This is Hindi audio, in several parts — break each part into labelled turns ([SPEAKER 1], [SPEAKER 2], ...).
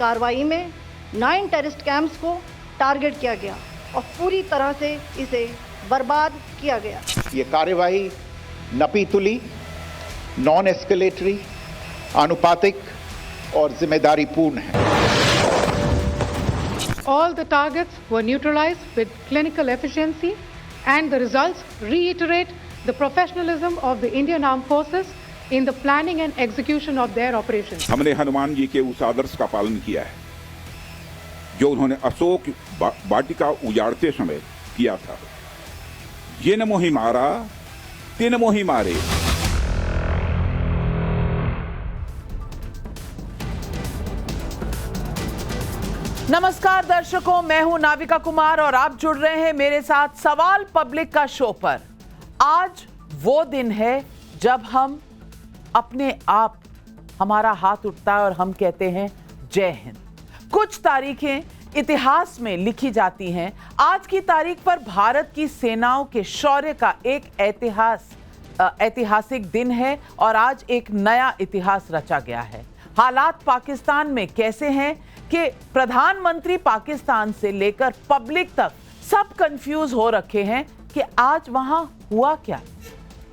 [SPEAKER 1] कार्रवाई में 9 टेररिस्ट कैंप्स को टारगेट किया गया और पूरी तरह से इसे बर्बाद किया गया।
[SPEAKER 2] ये कार्रवाई नपीतुली, नॉन एस्केलेटरी, आनुपातिक और जिम्मेदारीपूर्ण है।
[SPEAKER 3] All the targets were neutralized with clinical efficiency, and the results reiterate the professionalism of the Indian Armed Forces in the planning and execution of their operations.
[SPEAKER 4] हमने हनुमान जी के उस आदर्श का पालन किया है जो उन्होंने अशोक वाटिका उजाड़ते समय किया था। जिन मोहि मारा तिन मोहि मारे।
[SPEAKER 5] नमस्कार दर्शकों, मैं हूं नाविका कुमार और आप जुड़ रहे हैं मेरे साथ सवाल पब्लिक का शो पर। आज वो दिन है जब हम अपने आप हमारा हाथ उठता है और हम कहते हैं जय हिंद। कुछ तारीखें इतिहास में लिखी जाती हैं। आज की तारीख पर भारत की सेनाओं के शौर्य का एक ऐतिहासिक दिन है और आज एक नया इतिहास रचा गया है। हालात पाकिस्तान में कैसे हैं कि प्रधानमंत्री पाकिस्तान से लेकर पब्लिक तक सब कंफ्यूज हो रखे हैं कि आज वहां हुआ क्या।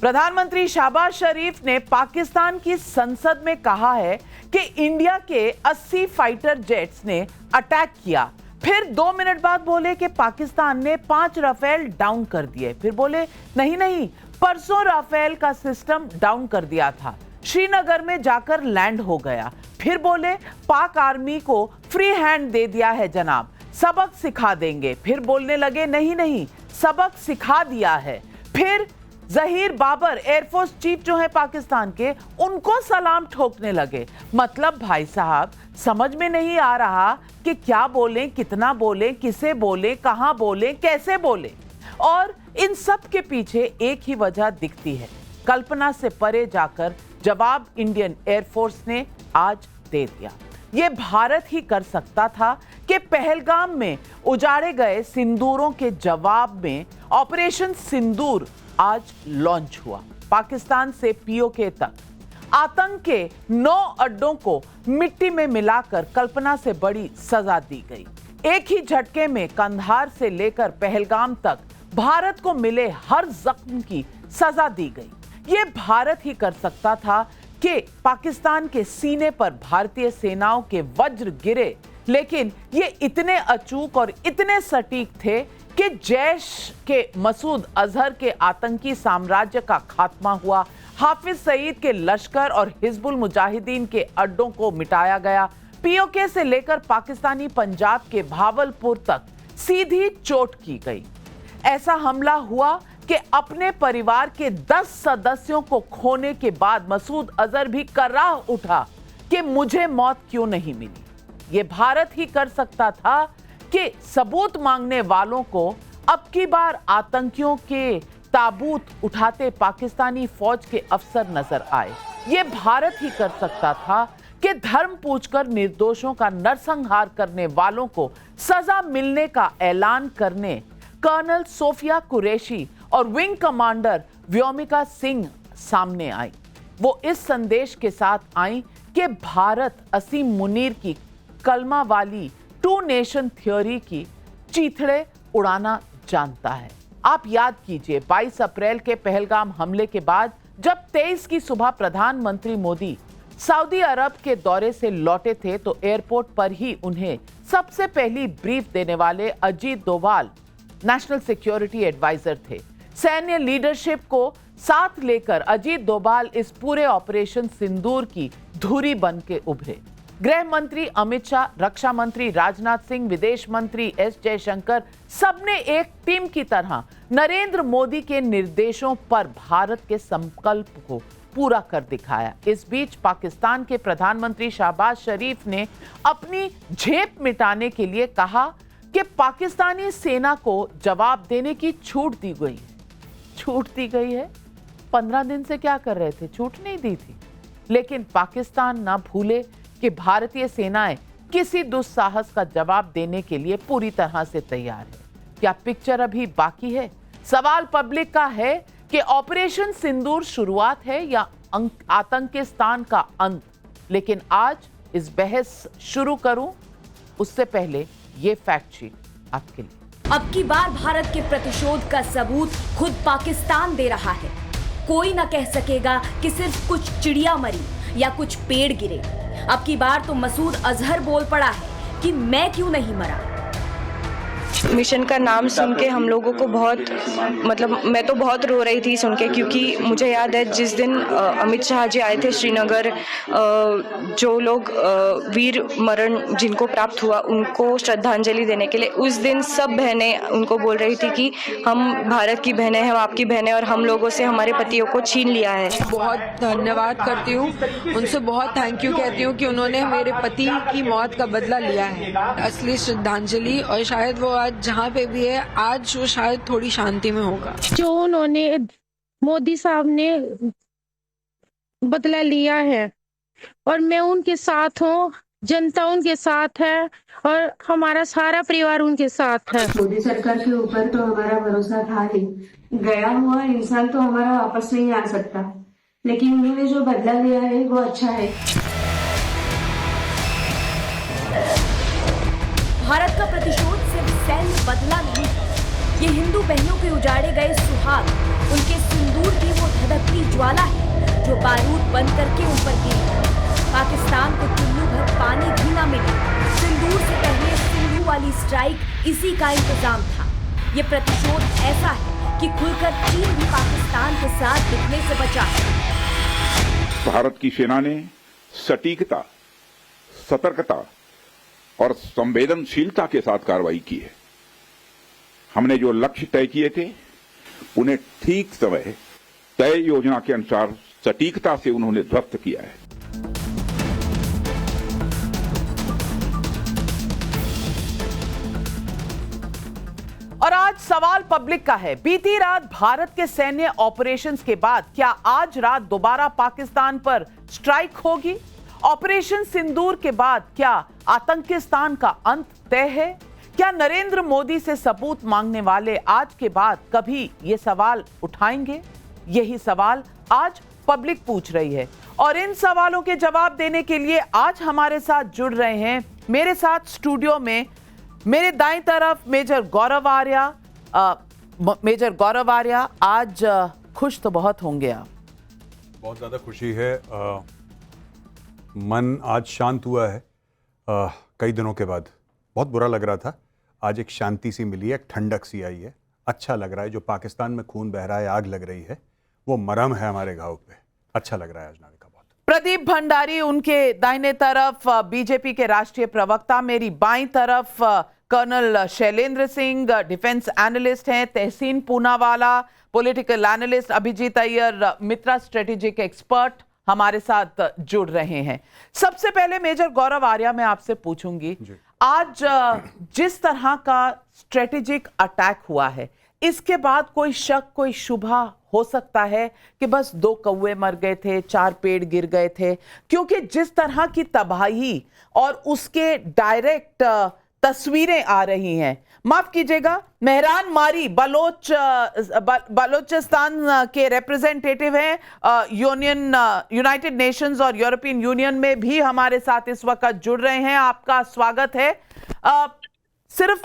[SPEAKER 5] प्रधानमंत्री शहबाज शरीफ ने पाकिस्तान की संसद में कहा है कि इंडिया के 80 फाइटर जेट्स ने अटैक किया। फिर 2 मिनट बाद बोले कि पाकिस्तान ने 5 राफेल डाउन कर दिए। फिर बोले नहीं, परसों राफेल का सिस्टम डाउन कर दिया था, श्रीनगर में जाकर लैंड हो गया। फिर बोले पाक आर्मी को फ्री हैंड दे दिया है जनाब, सबक सिखा देंगे। फिर बोलने लगे नहीं, सबक सिखा दिया है। फिर जहीर बाबर एयरफोर्स चीफ जो है पाकिस्तान के, उनको सलाम ठोकने लगे। मतलब भाई साहब समझ में नहीं आ रहा कि क्या बोलें, कितना बोलें, किसे बोलें, कहां बोलें, कैसे बोलें। और इन सब के पीछे एक ही वजह दिखती है, कल्पना से परे जाकर जवाब इंडियन एयरफोर्स ने आज दे दिया। ये भारत ही कर सकता था कि पहलगाम में उजाड़े गए सिंदूरों के जवाब में ऑपरेशन सिंदूर आज लॉन्च हुआ। पाकिस्तान से पीओके तक आतंक के 9 अड्डों को मिट्टी में मिलाकर कल्पना से बड़ी सजा दी गई। एक ही झटके में कंधार से लेकर पहलगाम तक भारत को मिले हर जख्म की सजा दी गई। ये भारत ही कर सकता था कि पाकिस्तान के सीने पर भारतीय सेनाओं के वज्र गिरे, लेकिन ये इतने अचूक और इतने सटीक थे कि जैश के मसूद अजहर के आतंकी साम्राज्य का खात्मा हुआ, हाफिज सईद के लश्कर और हिजबुल मुजाहिदीन के अड्डों को मिटाया गया। पीओके से लेकर पाकिस्तानी पंजाब के भावलपुर तक सीधी चोट की गई। ऐसा हमला हुआ कि अपने परिवार के 10 सदस्यों को खोने के बाद मसूद अजहर भी कर्राह उठा कि मुझे मौत क्यों नहीं मिली। ये भारत ही कर सकता था कि सबूत मांगने वालों को अब की बार आतंकियों के ताबूत उठाते पाकिस्तानी फौज के अफसर नजर आए। ये भारत ही कर सकता था कि धर्म पूछकर निर्दोषों का नरसंहार करने वालों को सजा मिलने का ऐलान करने कर्नल सोफिया कुरैशी और विंग कमांडर व्योमिका सिंह सामने आई। वो इस संदेश के साथ आई कि भारत असीम मुनीर की कलमा वाली 2 नेशन थ्योरी की चीथड़े उड़ाना जानता है। आप याद कीजिए 22 अप्रैल के पहलगाम हमले के बाद जब 23 की सुबह प्रधानमंत्री मोदी सऊदी अरब के दौरे से लौटे थे तो एयरपोर्ट पर ही उन्हें सबसे पहली ब्रीफ देने वाले Ajit Doval national security advisor थे। सैन्य लीडरशिप को साथ लेकर अजीत डोभाल इस पूरे ऑपरेशन सिंदूर की धुरी बन के उभरे। गृह मंत्री अमित शाह, रक्षा मंत्री राजनाथ सिंह, विदेश मंत्री एस जयशंकर, सबने एक टीम की तरह नरेंद्र मोदी के निर्देशों पर भारत के संकल्प को पूरा कर दिखाया। इस बीच पाकिस्तान के प्रधानमंत्री शहबाज शरीफ ने अपनी झेप मिटाने के लिए कहा कि पाकिस्तानी सेना को जवाब देने की छूट दी गई है। छूट दी गई है? 15 दिन से क्या कर रहे थे? छूट नहीं दी थी। लेकिन पाकिस्तान ना भूले कि भारतीय सेनाएं किसी दुस्साहस का जवाब देने के लिए पूरी तरह से तैयार है। क्या पिक्चर अभी बाकी है? सवाल पब्लिक का है कि ऑपरेशन सिंदूर शुरुआत है या आतंकिस्तान का अंत। लेकिन आज इस बहस शुरू करूं उससे पहले ये फैक्ट शीट आपके लिए।
[SPEAKER 6] अब की बार भारत के प्रतिशोध का सबूत खुद पाकिस्तान दे रहा है। कोई ना कह सकेगा कि सिर्फ कुछ चिड़िया मरी या कुछ पेड़ गिरे। अब की बार तो मसूद अजहर बोल पड़ा है कि मैं क्यों नहीं मरा।
[SPEAKER 7] मिशन का नाम सुन के हम लोगों को बहुत मैं तो बहुत रो रही थी सुन के, क्योंकि मुझे याद है जिस दिन अमित शाह जी आए थे श्रीनगर, जो लोग वीर मरण जिनको प्राप्त हुआ उनको श्रद्धांजलि देने के लिए, उस दिन सब बहनें उनको बोल रही थी कि हम भारत की बहनें हैं, हम आपकी बहनें, और हम लोगों से हमारे पतियों को छीन लिया है।
[SPEAKER 8] बहुत धन्यवाद करती हूँ, उनसे बहुत थैंक यू कहती हूँ कि उन्होंने मेरे पति की मौत का बदला लिया है। असली श्रद्धांजलि, और शायद वो आज जहाँ पे भी है आज वो शायद थोड़ी शांति में होगा।
[SPEAKER 9] जो उन्होंने मोदी साहब ने बदला लिया है और मैं उनके साथ हूँ, जनता उनके साथ है और हमारा सारा परिवार उनके साथ है।
[SPEAKER 10] मोदी सरकार के ऊपर तो हमारा भरोसा था ही, गया हुआ इंसान तो हमारा वापस नहीं आ सकता, लेकिन उन्होंने जो बदला लिया है वो अच्छा है।
[SPEAKER 6] भारत का प्रतिशोध सिर्फ सैन्य बदला नहीं, ये हिंदू बहनों के उजाड़े गए सुहाग, उनके सिंदूर की वो धधकती ज्वाला है जो बारूद बन करके उन पर गिरी। पाकिस्तान को चुल्लू भर पानी भी ना मिले, सिंदूर से पहले सिंधु वाली स्ट्राइक इसी का इंतजाम था। ये प्रतिशोध ऐसा है कि खुलकर चीन भी पाकिस्तान के साथ दिखने से बचा है।
[SPEAKER 4] भारत की सेना ने सटीकता, सतर्कता और संवेदनशीलता के साथ कार्रवाई की है। हमने जो लक्ष्य तय किए थे उन्हें ठीक समय तय योजना के अनुसार सटीकता से उन्होंने ध्वस्त किया है।
[SPEAKER 5] और आज सवाल पब्लिक का है, बीती रात भारत के सैन्य ऑपरेशंस के बाद क्या आज रात दोबारा पाकिस्तान पर स्ट्राइक होगी? ऑपरेशन सिंदूर के बाद क्या आतंकिस्तान का अंत तय है? क्या नरेंद्र मोदी से सबूत मांगने वाले आज के बाद कभी ये सवाल उठाएंगे? यही सवाल आज पब्लिक पूछ रही है और इन सवालों के जवाब देने के लिए आज हमारे साथ जुड़ रहे हैं, मेरे साथ स्टूडियो में मेरे दाईं तरफ मेजर गौरव आर्या। मेजर गौरव आर्या, आज खुश तो बहुत होंगे आप।
[SPEAKER 11] बहुत ज़्यादा खुशी है, मन आज शांत हुआ है। कई दिनों के बाद बहुत बुरा लग रहा था, आज एक शांति सी मिली है, एक ठंडक सी आई है, अच्छा लग रहा है। जो पाकिस्तान में खून बह रहा है, आग लग रही है, वो मरहम है हमारे घाव पे। अच्छा लग रहा है आज नाविका बहुत।
[SPEAKER 5] प्रदीप भंडारी उनके दाहिने तरफ बीजेपी के राष्ट्रीय प्रवक्ता, मेरी बाईं तरफ colonel Shailendra Singh defence analyst हैं, Tehseen Poonawalla political analyst, Abhijit Iyer Mitra strategic expert हमारे साथ जुड़ रहे हैं। सबसे पहले मेजर गौरव आर्या, मैं आपसे पूछूंगी, आज जिस तरह का स्ट्रेटेजिक अटैक हुआ है, इसके बाद कोई शक, कोई शुबा हो सकता है कि बस 2 कौवे मर गए थे, 4 पेड़ गिर गए थे? क्योंकि जिस तरह की तबाही और उसके डायरेक्ट तस्वीरें आ रही हैं, माफ कीजिएगा, मेहरान मारी बलोचिस्तान के रिप्रेजेंटेटिव हैं, यूनाइटेड नेशंस और यूरोपियन यूनियन में भी हमारे साथ इस वक्त जुड़ रहे हैं, आपका स्वागत है। सिर्फ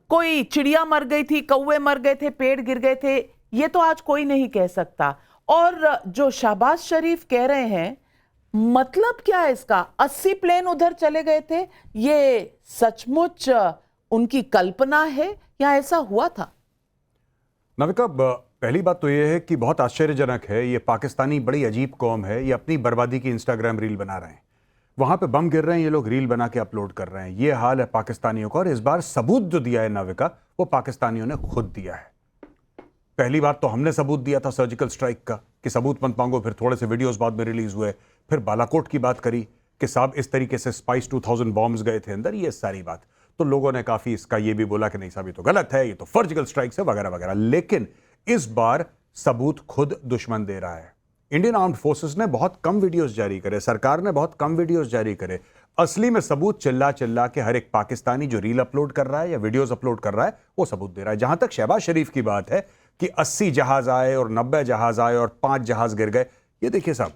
[SPEAKER 5] कोई चिड़िया मर गई थी, कौवे मर गए थे, पेड़ गिर गए थे, ये तो आज कोई नहीं कह सकता। और जो शहबाज शरीफ कह रहे हैं, मतलब क्या है इसका? 80 प्लेन उधर चले गए थे, ये सचमुच उनकी कल्पना है या ऐसा हुआ था?
[SPEAKER 11] नाविका, पहली बात तो यह है कि बहुत आश्चर्यजनक है, ये पाकिस्तानी बड़ी अजीब कौम है, ये अपनी बर्बादी की इंस्टाग्राम रील बना रहे हैं, वहां पे बम गिर रहे हैं, ये लोग रील बना के अपलोड कर रहे हैं। ये हाल है पाकिस्तानियों का, और इस बार सबूत जो दिया है नाविका, वो पाकिस्तानियों ने खुद दिया है। पहली बात तो हमने सबूत दिया था सर्जिकल स्ट्राइक का कि सबूत मत मांगो, फिर थोड़े से वीडियोस बाद में रिलीज हुए, फिर बालाकोट की बात करी कि साहब इस तरीके से स्पाइस 2000 बॉम्ब्स गए थे अंदर, ये सारी बात। तो लोगों ने काफी इसका ये भी बोला कि नहीं साहब ये तो गलत है, ये तो सर्जिकल स्ट्राइक्स है वगैरह वगैरह। लेकिन इस बार सबूत खुद दुश्मन दे रहा है। इंडियन आर्म्ड फोर्सेस ने बहुत कम वीडियोस जारी करे, सरकार ने बहुत कम वीडियोस जारी करे। असली में सबूत चिल्ला चिल्ला के हर एक पाकिस्तानी जो रील अपलोड कर रहा है या वीडियोस अपलोड कर रहा है, वो सबूत दे रहा है। जहां तक शहबाज शरीफ की बात है कि 80 जहाज आए और 90 जहाज आए और 5 जहाज गिर गए, ये देखिए साहब,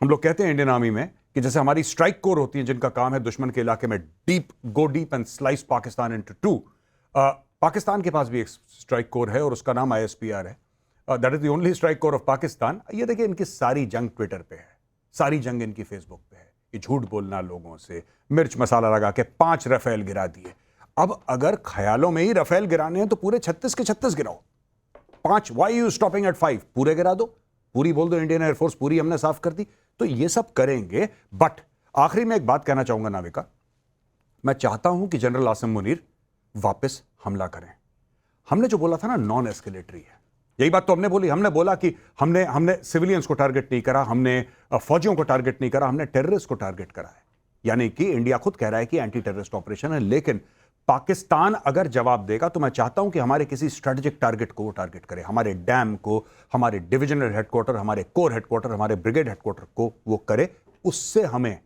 [SPEAKER 11] हम लोग कहते हैं इंडियन आर्मी में कि जैसे हमारी स्ट्राइक कोर होती है जिनका काम है दुश्मन के इलाके में go deep and slice Pakistan into two, Pakistan के पास भी एक स्ट्राइक कोर है और उसका नाम ISPR है। That is the only strike corps of Pakistan. ये देखिए, इनकी सारी जंग ट्विटर पे है, सारी जंग इनकी फेसबुक पे है। ये झूठ बोलना लोगों से, मिर्च मसाला लगा के 5 रफेल गिरा दिए। अब अगर ख्यालों में ही रफेल गिराने हैं तो पूरे 36 के 36 गिराओ। 5, वाई यू स्टॉपिंग एट 5? पूरे गिरा दो, पूरी बोल दो इंडियन एयरफोर्स पूरी हमने साफ कर दी। तो ये सब करेंगे। बट आखिरी में एक बात कहना चाहूंगा नाविका, मैं चाहता हूं कि जनरल आसिम मुनीर वापस हमला करें। हमने जो बोला था ना, नॉन एस्केलेटरी है, यही बात तो हमने बोली। हमने बोला कि हमने सिविलियंस को टारगेट नहीं करा, हमने फौजियों को टारगेट नहीं करा, हमने टेररिस्ट को टारगेट करा है। यानी कि इंडिया खुद कह रहा है कि एंटी टेररिस्ट ऑपरेशन है, लेकिन पाकिस्तान अगर जवाब देगा तो मैं चाहता हूं कि हमारे किसी स्ट्रेटेजिक टारगेट को वो टारगेट करे, हमारे डैम को, हमारे डिविजनल हेडक्वार्टर, हमारे कोर हेडक्वार्टर, हमारे ब्रिगेड हेडक्वार्टर को वो करे। उससे हमें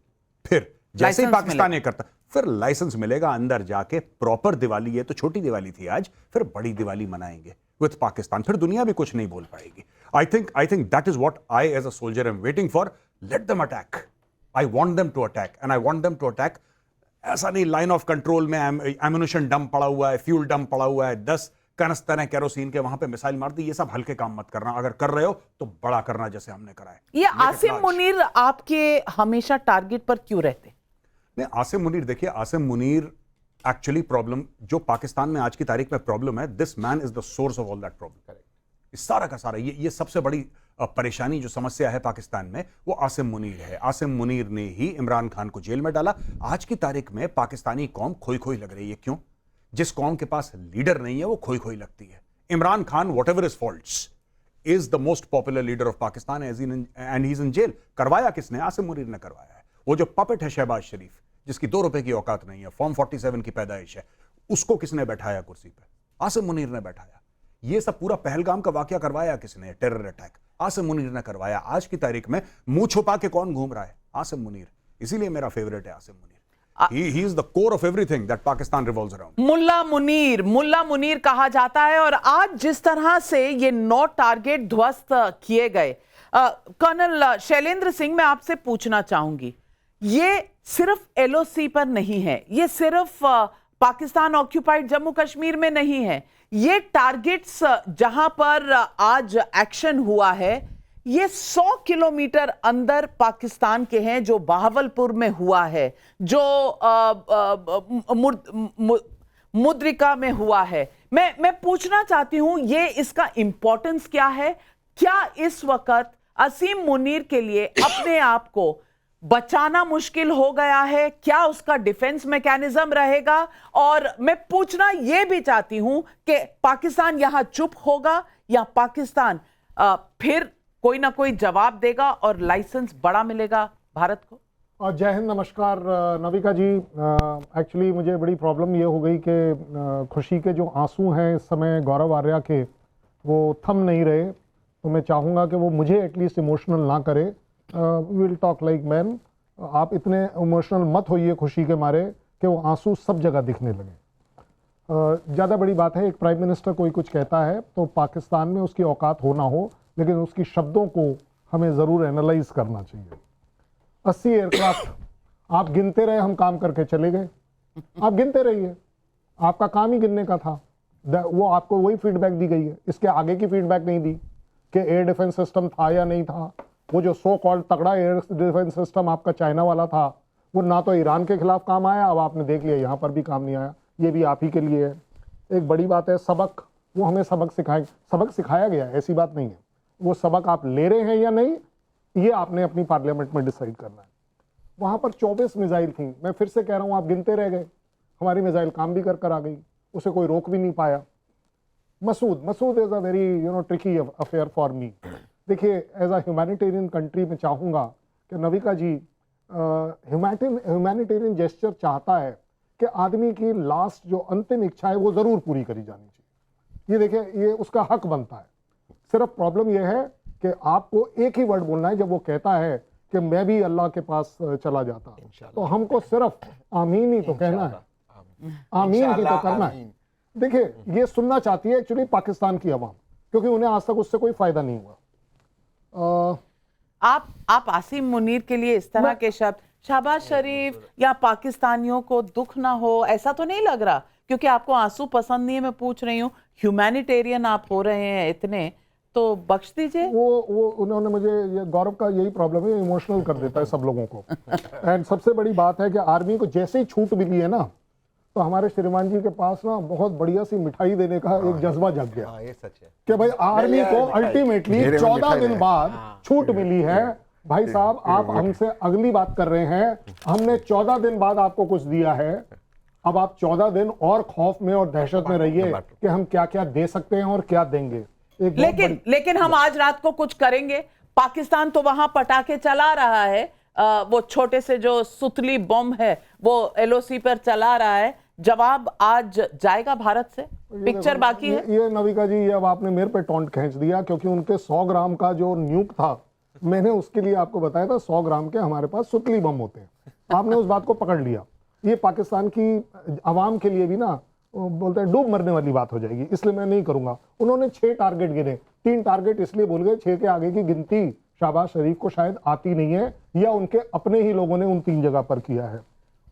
[SPEAKER 11] फिर जैसे ही पाकिस्तान ये करता फिर लाइसेंस मिलेगा, अंदर जाके प्रॉपर दिवाली, ये तो छोटी दिवाली थी आज, फिर बड़ी दिवाली मनाएंगे विद पाकिस्तान। फिर दुनिया भी कुछ नहीं बोल पाएगी। I think that is what I as a soldier am waiting for. Let them attack, I want them to attack and I want them to attack. ऐसा नहीं लाइन ऑफ कंट्रोल में एम्यूनिशन डंप पड़ा हुआ है, फ्यूल डंप पड़ा हुआ है, 10 कनस्तर हैं केरोसिन के, वहां पे मिसाइल मार दी। ये सब हल्के काम मत करना, अगर कर रहे हो तो बड़ा करना जैसे हमने करा है।
[SPEAKER 5] ये आसिम मुनीर आपके हमेशा टारगेट पर क्यों रहते?
[SPEAKER 11] नहीं, आसिम मुनीर, देखिए आसिम मुनीर एक्चुअली प्रॉब्लम जो पाकिस्तान में आज की तारीख में प्रॉब्लम है, this man is the source of all that problem. सारा का सारा ये सबसे बड़ी परेशानी जो समस्या है पाकिस्तान में, वो आसिम मुनीर है। आसिम मुनीर ने ही इमरान खान को जेल में डाला। आज की तारीख में पाकिस्तानी कौम खोई खोई लग रही है। क्यों? जिस कौम के पास लीडर नहीं है वो खोई खोई लगती है। Imran Khan, whatever is faults, is the most popular leader of Pakistan and he is in jail. करवाया किसने? आसिम मुनीर ने करवाया है। वो जो पपेट है शहबाज शरीफ, जिसकी 2 रुपए की औकात नहीं है, फॉर्म 47 की पैदाइश है, उसको किसने बैठाया कुर्सी पे? आसिम मुनीर ने बैठाया। ये सब पूरा पहलगाम का वाकया करवाया किसने? टेरर अटैक आसिम मुनीर ने करवाया। आज की तारीख में मुंह छुपा के कौन घूम रहा है? आसिम मुनीर। इसीलिए मेरा फेवरेट है Asim Munir. He is the core of everything that Pakistan revolves around.
[SPEAKER 5] मुल्ला मुनीर कहा जाता है। और आज जिस तरह से ये 9 टारगेट ध्वस्त किए गए, कर्नल शैलेंद्र सिंह, मैं आपसे पूछना चाहूंगी, ये सिर्फ LOC पर नहीं है, ये सिर्फ पाकिस्तान ऑक्यूपाइड जम्मू कश्मीर में नहीं है, ये टारगेट्स जहां पर आज एक्शन हुआ है, ये 100 किलोमीटर अंदर पाकिस्तान के हैं, जो बहावलपुर में हुआ है, जो मुद्रिका में हुआ है। मैं पूछना चाहती हूं, ये इसका इंपॉर्टेंस क्या है? क्या इस वक्त आसिम मुनीर के लिए अपने आप को बचाना मुश्किल हो गया है? क्या उसका डिफेंस मैकेनिज्म रहेगा? और मैं पूछना यह भी चाहती हूं कि पाकिस्तान यहां चुप होगा या पाकिस्तान फिर कोई ना कोई जवाब देगा और लाइसेंस बड़ा मिलेगा भारत को?
[SPEAKER 12] जय हिंद, नमस्कार नविका जी। एक्चुअली मुझे बड़ी प्रॉब्लम ये हो गई कि खुशी के जो आंसू हैं इस समय गौरव आर्या के, वो थम नहीं रहे। तो मैं चाहूँगा कि वो मुझे एटलीस्ट इमोशनल ना करे। Will talk like man. आप इतने इमोशनल मत होइए खुशी के मारे कि वो आंसू सब जगह दिखने लगे। ज़्यादा बड़ी बात है, एक प्राइम मिनिस्टर कोई कुछ कहता है तो पाकिस्तान में उसकी औकात हो ना हो, लेकिन उसकी शब्दों को हमें ज़रूर एनालाइज करना चाहिए। 80 एयरक्राफ्ट आप गिनते रहे, हम काम करके चले गए। आप गिनते रहिए, आपका काम ही गिनने का था। वो आपको वही फीडबैक दी गई है, इसके आगे की फीडबैक नहीं दी कि एयर डिफेंस सिस्टम था या नहीं था। वो जो सो कॉल्ड तगड़ा एयर डिफेंस सिस्टम आपका चाइना वाला था, वो ना तो ईरान के खिलाफ काम आया, अब आपने देख लिया यहाँ पर भी काम नहीं आया। ये भी आप ही के लिए है। एक बड़ी बात है सबक, वो हमें सबक सिखाया गया है, ऐसी बात नहीं है। वो सबक आप ले रहे हैं या नहीं, ये आपने अपनी पार्लियामेंट में डिसाइड करना है। वहाँ पर 24 मिसाइल थी। मैं फिर से कह रहा हूँ, आप गिनते रह गए। हमारी मिसाइल काम भी कर आ गई, उसे कोई रोक भी नहीं पाया। Masood is a very tricky affair for me. देखिए, एज अ ह्यूमैनिटेरियन कंट्री में चाहूँगा कि नविका जी, ह्यूमैनिटेरियन जेस्चर चाहता है कि आदमी की लास्ट जो अंतिम इच्छा है वो ज़रूर पूरी करी जानी चाहिए। ये देखिए, ये उसका हक बनता है। सिर्फ प्रॉब्लम यह है कि आपको एक ही वर्ड बोलना है जब वो कहता है कि मैं भी अल्लाह के पास चला जाता, तो हमको सिर्फ आमीन ही तो कहना है, आमीन ही तो करना है। देखिए, ये सुनना चाहती है एक्चुअली पाकिस्तान की आवाम, क्योंकि उन्हें आज तक उससे कोई फायदा नहीं हुआ।
[SPEAKER 5] आप आसिम मुनीर के लिए इस तरह के शब्द, शहबाज शरीफ या पाकिस्तानियों को दुख ना हो, ऐसा तो नहीं लग रहा? क्योंकि आपको आंसू पसंद नहीं है, मैं पूछ रही हूँ, ह्यूमैनिटेरियन आप हो रहे हैं इतने, तो बख्श दीजिए।
[SPEAKER 12] वो उन्होंने मुझे, ये गौरव का यही प्रॉब्लम है, इमोशनल कर देता है सब लोगों को। एंड सबसे बड़ी बात है कि आर्मी को जैसे ही छूट मिली है ना, तो हमारे श्रीमान जी के पास ना बहुत बढ़िया सी मिठाई देने का एक जज्बा जग गया।
[SPEAKER 13] ये सच है
[SPEAKER 12] कि भाई आर्मी को अल्टीमेटली 14 दिन बाद छूट मिली है। भाई साहब, आप हमसे अगली बात कर रहे हैं, हमने 14 दिन बाद आपको कुछ दिया है, अब आप 14 दिन और खौफ में और दहशत में रहिए कि हम क्या क्या दे सकते हैं और क्या देंगे।
[SPEAKER 5] लेकिन हम आज रात को कुछ करेंगे। पाकिस्तान तो वहां पटाखे चला रहा है, वो छोटे से जो सुतली बम है वो एलओसी पर चला रहा है। जवाब आज जाएगा भारत से? पिक्चर बाकी है।
[SPEAKER 12] ये नविका जी, ये अब आपने मेरे पे टॉन्ट खींच दिया, क्योंकि उनके 100 ग्राम का जो न्यूक था, मैंने उसके लिए आपको बताया था 100 ग्राम के हमारे पास सुतली बम होते हैं। आपने उस बात को पकड़ लिया। ये पाकिस्तान की आवाम के लिए भी ना, बोलते हैं, डूब मरने वाली बात हो जाएगी, इसलिए मैं नहीं करूंगा। उन्होंने 6 टारगेट गिने, 3 टारगेट इसलिए बोल गए, 6 के आगे की गिनती शहबाज शरीफ को शायद आती नहीं है, या उनके अपने ही लोगों ने उन 3 जगह पर किया है।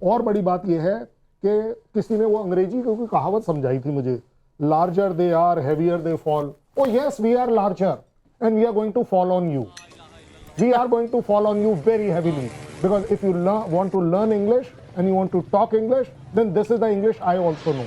[SPEAKER 12] और बड़ी बात यह है कि किसी ने वो अंग्रेजी की कोई कहावत समझाई थी मुझे, larger they are heavier they fall. Oh yes, we are larger and we are going to fall on you. We are going to fall on you very heavily, because if you want to learn English and you want to talk English, then this is the English I also know.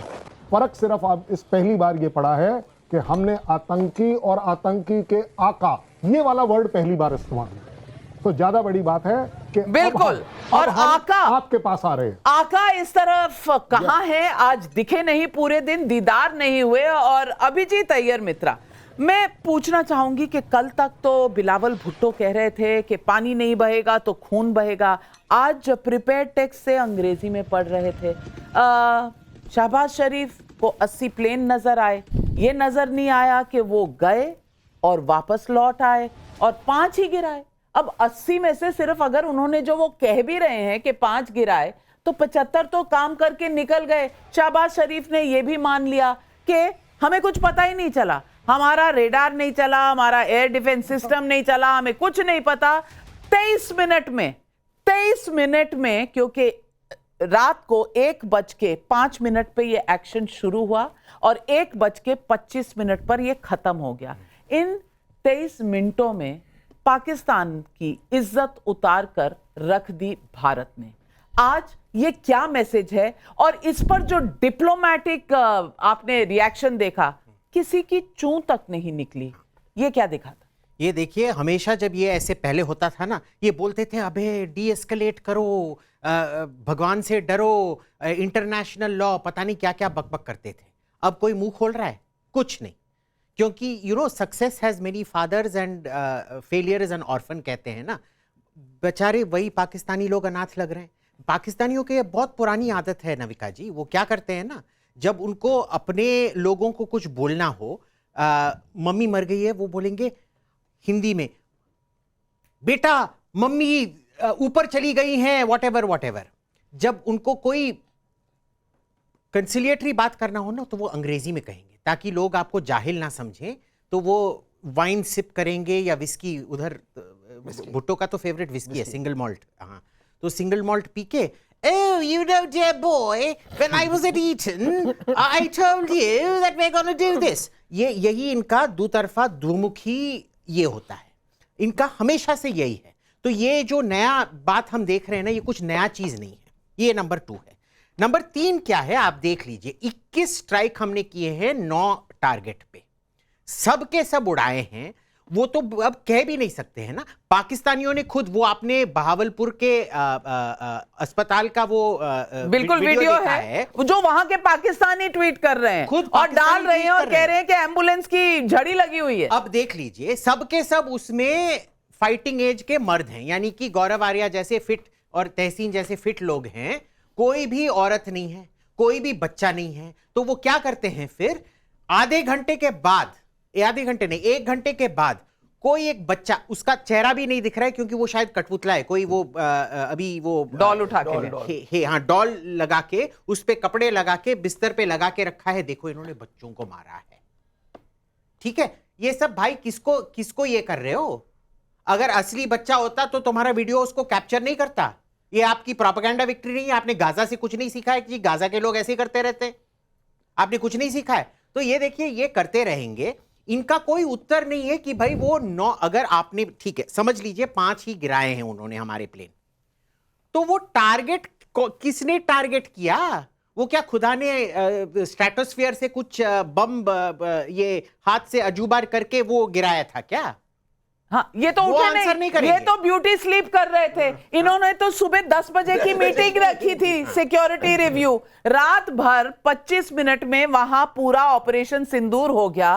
[SPEAKER 12] फर्क सिर्फ आप इस पहली बार ये पढ़ा है कि हमने आतंकी और आतंकी के आका, ये वाला वर्ड पहली बार इस्तेमाल किया। तो ज्यादा बड़ी बात है कि
[SPEAKER 5] बिल्कुल, और आका
[SPEAKER 12] आपके पास आ रहे हैं।
[SPEAKER 5] आका इस तरफ कहां है? आज दिखे नहीं, पूरे दिन दीदार नहीं हुए। और अभिजीत अय्यर मित्रा, मैं पूछना चाहूंगी कि कल तक तो बिलावल भुट्टो कह रहे थे कि पानी नहीं बहेगा तो खून बहेगा, आज प्रिपेयर टेक्स्ट से अंग्रेजी में पढ़ रहे थे। शहबाज शरीफ को 80 प्लेन नजर आए, ये नजर नहीं आया कि वो गए और वापस लौट आए और 5 ही गिराए। अब 80 में से सिर्फ अगर उन्होंने जो वो कह भी रहे हैं कि 5 गिराए, तो 75 तो काम करके निकल गए। शहबाज शरीफ ने ये भी मान लिया कि हमें कुछ पता ही नहीं चला, हमारा रेडार नहीं चला, हमारा एयर डिफेंस सिस्टम नहीं चला, हमें कुछ नहीं पता। 23 मिनट में, क्योंकि रात को 1:05 पे ये एक्शन शुरू हुआ और 1:25 पर ये खत्म हो गया। इन 23 मिनटों में पाकिस्तान की इज्जत उतार कर रख दी भारत ने। आज ये क्या मैसेज है? और इस पर जो डिप्लोमेटिक आपने रिएक्शन देखा, किसी की चूं तक नहीं निकली, ये क्या दिखा था?
[SPEAKER 13] ये देखिए, हमेशा जब ये ऐसे पहले होता था ना, ये बोलते थे अबे डी एस्केलेट करो, भगवान से डरो, इंटरनेशनल लॉ, पता नहीं क्या क्या बकबक करते थे। अब कोई मुंह खोल रहा है? कुछ नहीं, क्योंकि success has many fathers and failure is an orphan कहते हैं ना। बेचारे वही पाकिस्तानी लोग अनाथ लग रहे हैं। पाकिस्तानियों की बहुत पुरानी आदत है नविका जी, वो क्या करते हैं ना, जब उनको अपने लोगों को कुछ बोलना हो, मम्मी मर गई है, वो बोलेंगे हिंदी में, बेटा मम्मी ऊपर चली गई हैं, व्हाटएवर। जब उनको कोई कंसिलिएटरी बात करना हो ना, तो वो अंग्रेजी में कहेंगे, ताकि लोग आपको जाहिल ना समझें। तो वो वाइन सिप करेंगे या विस्की, उधर भुट्टो का तो फेवरेट विस्की है, सिंगल मॉल्ट। हाँ, तो सिंगल मॉल्ट पी के, oh, you know, dear boy, when I was at Eton, I told you that we're going to do this. यही इनका दुतरफा दुमुखी ये होता है, इनका हमेशा से यही है। तो ये जो नया बात हम देख रहे हैं ना, ये कुछ नया चीज नहीं है। ये नंबर 2 है। नंबर 3 क्या है, आप देख लीजिए, 21 स्ट्राइक हमने किए हैं 9 टारगेट पे, सब के सब उड़ाए हैं। वो तो अब कह भी नहीं सकते हैं ना। पाकिस्तानियों ने खुद, वो आपने बहावलपुर के अस्पताल का वो
[SPEAKER 5] बिल्कुल वीडियो है जो वहां के पाकिस्तानी ट्वीट कर रहे हैं खुद और डाल रहे हैं और कह रहे हैं कि एम्बुलेंस की झड़ी लगी हुई है।
[SPEAKER 13] अब देख लीजिए, सबके सब उसमें फाइटिंग एज के मर्द हैं, यानी कि गौरव आर्या जैसे फिट और तहसीन जैसे फिट लोग हैं। कोई भी औरत नहीं है, कोई भी बच्चा नहीं है। तो वो क्या करते हैं फिर, आधे घंटे के बाद, आधे घंटे नहीं, 1 घंटे के बाद कोई एक बच्चा, उसका चेहरा भी नहीं दिख रहा है क्योंकि वो शायद कठपुतला है, कोई वो अभी वो
[SPEAKER 5] डॉल उठा के,
[SPEAKER 13] हाँ, डॉल लगा के, उस पे कपड़े लगा के, बिस्तर पे लगा के रखा है, देखो इन्होंने बच्चों को मारा है। ठीक है, ये सब भाई किसको ये कर रहे हो? अगर असली बच्चा होता तो तुम्हारा वीडियो उसको कैप्चर नहीं करता। ये आपकी प्रोपेगेंडा विक्ट्री नहीं है। आपने गाजा से कुछ नहीं सीखा है कि गाजा के लोग ऐसे करते रहते, आपने कुछ नहीं सीखा है। तो ये देखिए, ये करते रहेंगे, इनका कोई उत्तर नहीं है कि भाई वो 9, अगर आपने, ठीक है समझ लीजिए 5 ही गिराए हैं उन्होंने हमारे प्लेन, तो वो टारगेट किसने टारगेट किया? वो क्या खुदा ने स्ट्रेटोस्फीयर से कुछ बम ये हाथ से अजूबा करके वो गिराया था क्या?
[SPEAKER 5] हाँ, ये तो उठे नहीं, ये तो ब्यूटी स्लीप कर रहे थे। इन्होंने तो सुबह 10 बजे की मीटिंग रखी थी, सिक्योरिटी रिव्यू, रात भर 25 मिनट में वहां पूरा ऑपरेशन सिंदूर हो गया।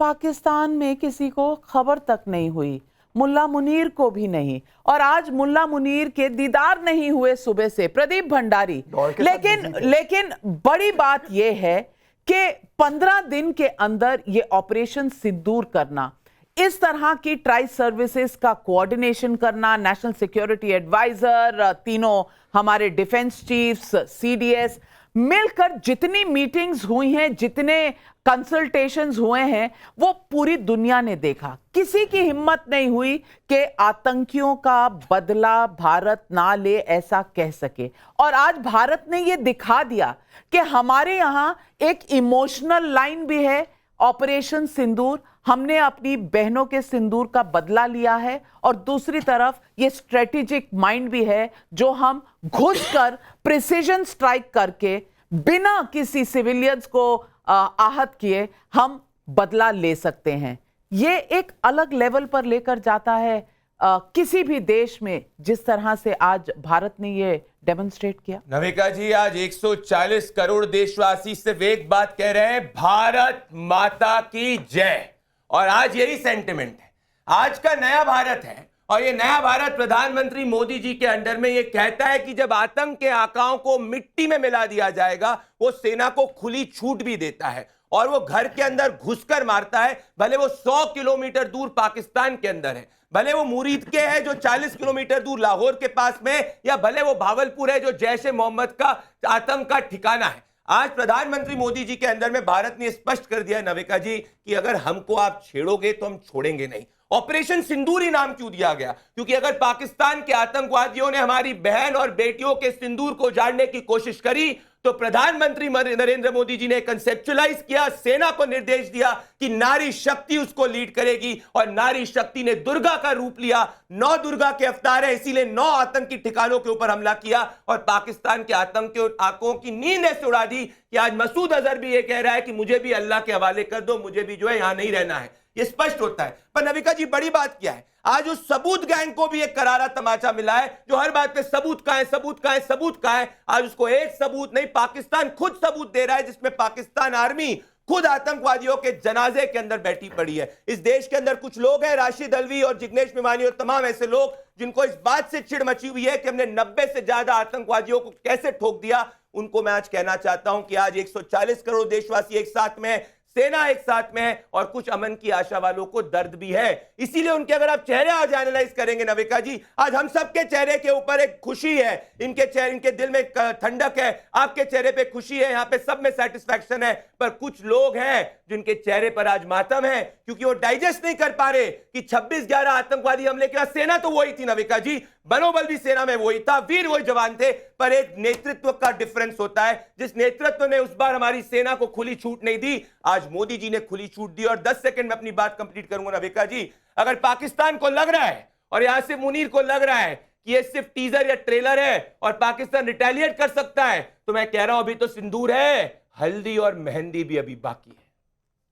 [SPEAKER 5] पाकिस्तान में किसी को खबर तक नहीं हुई, मुल्ला मुनीर को भी नहीं, और आज मुल्ला मुनीर के दीदार नहीं हुए सुबह से, प्रदीप भंडारी। लेकिन बड़ी बात यह है कि 15 दिन के अंदर ये ऑपरेशन सिंदूर करना, इस तरह की ट्राई सर्विसेज का कोऑर्डिनेशन करना, नेशनल सिक्योरिटी एडवाइजर, तीनों हमारे डिफेंस चीफ्स, सीडीएस मिलकर जितनी मीटिंग्स हुई हैं, जितने कंसल्टेशंस हुए हैं, वो पूरी दुनिया ने देखा। किसी की हिम्मत नहीं हुई कि आतंकियों का बदला भारत ना ले, ऐसा कह सके। और आज भारत ने ये दिखा दिया कि हमारे यहां एक इमोशनल लाइन भी है, ऑपरेशन सिंदूर। हमने अपनी बहनों के सिंदूर का बदला लिया है, और दूसरी तरफ ये स्ट्रेटेजिक माइंड भी है, जो हम घुसकर प्रिसीजन स्ट्राइक करके बिना किसी सिविलियंस को आहत किए हम बदला ले सकते हैं। ये एक अलग लेवल पर लेकर जाता है किसी भी देश में, जिस तरह से आज भारत ने ये डेमोन्स्ट्रेट किया।
[SPEAKER 14] नविका जी, आज 140 करोड़ देशवासी सिर्फ एक बात कह रहे हैं, भारत माता की जय। और आज यही सेंटिमेंट है, आज का नया भारत है। और ये नया भारत प्रधानमंत्री मोदी जी के अंडर में ये कहता है कि जब आतंक के आकाओं को मिट्टी में मिला दिया जाएगा, वो सेना को खुली छूट भी देता है और वो घर के अंदर घुसकर मारता है। भले वो 100 किलोमीटर दूर पाकिस्तान के अंदर है, भले वो मुरीद के है जो 40 किलोमीटर दूर लाहौर के पास में, या भले वो भावलपुर है जो जैश ए मोहम्मद का आतंक का ठिकाना है। आज प्रधानमंत्री मोदी जी के अंदर में भारत ने स्पष्ट कर दिया नविका जी कि अगर हमको आप छेड़ोगे तो हम छोड़ेंगे नहीं। ऑपरेशन सिंदूर ही नाम क्यों दिया गया? क्योंकि अगर पाकिस्तान के आतंकवादियों ने हमारी बहन और बेटियों के सिंदूर को उजाड़ने की कोशिश करी, तो प्रधानमंत्री नरेंद्र मोदी जी ने कंसेप्चुअलाइज किया, सेना को निर्देश दिया कि नारी शक्ति उसको लीड करेगी, और नारी शक्ति ने दुर्गा का रूप लिया। 9 दुर्गा के अवतार है, इसीलिए 9 आतंकी ठिकानों के ऊपर हमला किया और पाकिस्तान के आतंकियों की नींद ऐसे उड़ा दी कि आज मसूद अजहर भी ये कह रहा है कि मुझे भी अल्लाह के हवाले कर दो, मुझे भी जो है यहां नहीं रहना है। ये स्पष्ट होता है। पर नविका जी, बड़ी बात क्या है, आज उस सबूत गैंग को भी एक करारा तमाचा मिला है, जो हर बात पे सबूत कहां है, सबूत कहां है, सबूत कहां है। आज उसको एक सबूत नहीं, पाकिस्तान खुद सबूत दे रहा है, जिसमें पाकिस्तान आर्मी खुद आतंकवादियों के जनाजे के अंदर बैठी पड़ी है। इस देश के अंदर कुछ लोग हैं, राशिद अल्वी और जिग्नेश मेवानी और तमाम ऐसे लोग, जिनको इस बात से चिढ़ मची हुई है कि हमने 90 से ज्यादा आतंकवादियों को कैसे ठोक दिया। उनको मैं आज कहना चाहता हूं कि आज 140 करोड़ देशवासी एक साथ में है, सेना एक साथ में है, और कुछ अमन की आशा वालों को दर्द भी है। इसीलिए उनके अगर आप चेहरे आज एनालाइज करेंगे नविका जी, आज हम सबके चेहरे के ऊपर एक खुशी है, इनके दिल में ठंडक है, आपके चेहरे पे खुशी है, यहां पे सब में सेटिस्फैक्शन है। पर कुछ लोग हैं जिनके चेहरे पर आज मातम है, क्योंकि वो डाइजेस्ट नहीं कर पा रहे कि 26/11 आतंकवादी हमले के बाद सेना तो वही थी नविका जी, मनोबल भी सेना में वही था, वीर वही जवान थे, पर एक नेतृत्व का डिफरेंस होता है। जिस नेतृत्व ने उस बार हमारी सेना को खुली छूट नहीं दी, आज मोदी जी ने खुली छूट दी। और 10 सेकंड में अपनी बात कंप्लीट करूंगा नविका जी। अगर पाकिस्तान को लग रहा है और यहां से मुनीर को लग रहा है कि ये सिर्फ टीजर या ट्रेलर है और पाकिस्तान रिटेलिएट कर सकता है, तो मैं कह रहा हूं अभी तो सिंदूर है, हल्दी और मेहंदी भी अभी बाकी है।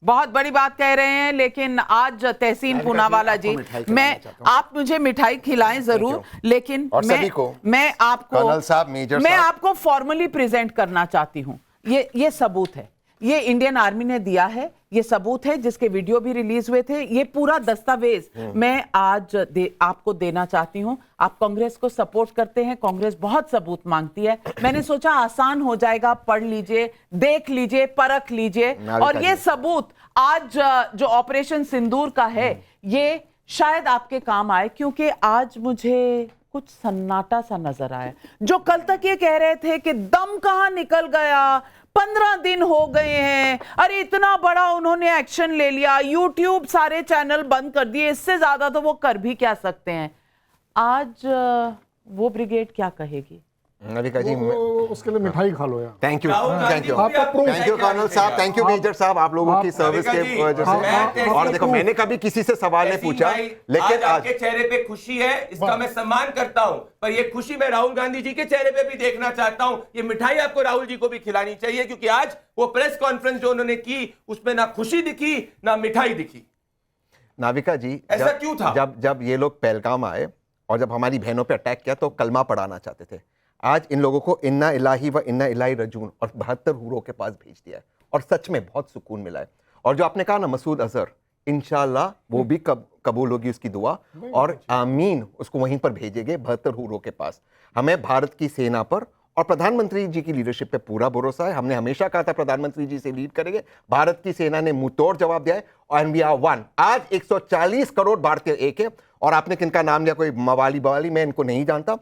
[SPEAKER 5] बहुत बड़ी बात कह रहे हैं, लेकिन आज तहसीन पूनावाला जी, आप मुझे मिठाई खिलाएं जरूर, लेकिन मैं आपको फॉर्मली प्रेजेंट करना चाहती हूं। ये सबूत है, ये इंडियन आर्मी ने दिया है, ये सबूत है, जिसके वीडियो भी रिलीज हुए थे। ये पूरा दस्तावेज मैं आज आपको देना चाहती हूं। आप कांग्रेस को सपोर्ट करते हैं, कांग्रेस बहुत सबूत मांगती है, मैंने सोचा आसान हो जाएगा, पढ़ लीजिए, देख लीजिए, परख लीजिए। और ये सबूत आज जो ऑपरेशन सिंदूर का है, ये शायद आपके काम आए, क्योंकि आज मुझे कुछ सन्नाटा सा नजर आया। जो कल तक ये कह रहे थे कि दम कहां निकल गया, 15 दिन हो गए हैं, अरे इतना बड़ा उन्होंने एक्शन ले लिया, यूट्यूब सारे चैनल बंद कर दिए, इससे ज्यादा तो वो कर भी क्या सकते हैं। आज वो ब्रिगेड क्या कहेगी?
[SPEAKER 15] नविका जी,
[SPEAKER 12] उसके लिए मिठाई खा लो यार।
[SPEAKER 15] थैंक यू कर्नल साहब, थैंक यू मेजर साहब, आप लोगों की सर्विस के वजह से। और देखो, मैंने कभी किसी से सवाल नहीं पूछा, लेकिन
[SPEAKER 14] आज आपके चेहरे पे खुशी है, इसका मैं सम्मान करता हूं, पर ये खुशी मैं राहुल गांधी जी के चेहरे पे भी देखना चाहता हूं। ये मिठाई आपको राहुल जी को भी खिलानी चाहिए, क्योंकि आज वो प्रेस कॉन्फ्रेंस जो उन्होंने की उसमें ना खुशी दिखी ना मिठाई दिखी।
[SPEAKER 15] नाविका जी,
[SPEAKER 14] ऐसा क्यों था?
[SPEAKER 15] जब ये लोग पहलगाम आए और जब हमारी बहनों पे अटैक किया तो कलमा पढ़ाना चाहते थे। आज इन लोगों को इन्ना इलाही व इन्ना इलाही रजून और 72 हूरों के पास भेज दिया है और सच में बहुत सुकून मिला है। और जो आपने कहा ना मसूद अजहर, इंशाल्लाह वो भी कबूल होगी उसकी दुआ, और आमीन उसको वहीं पर भेजेंगे 72 हूरों के पास। हमें भारत की सेना पर और प्रधानमंत्री जी की लीडरशिप पे पूरा भरोसा है। हमने हमेशा कहा था प्रधानमंत्री जी से लीड करेंगे। भारत की सेना ने मुंह तोड़ जवाब दिया है और वी आर वन। आज 140 करोड़ भारतीय एक है। और आपने किनका नाम लिया, कोई मवाली, मैं इनको नहीं जानता।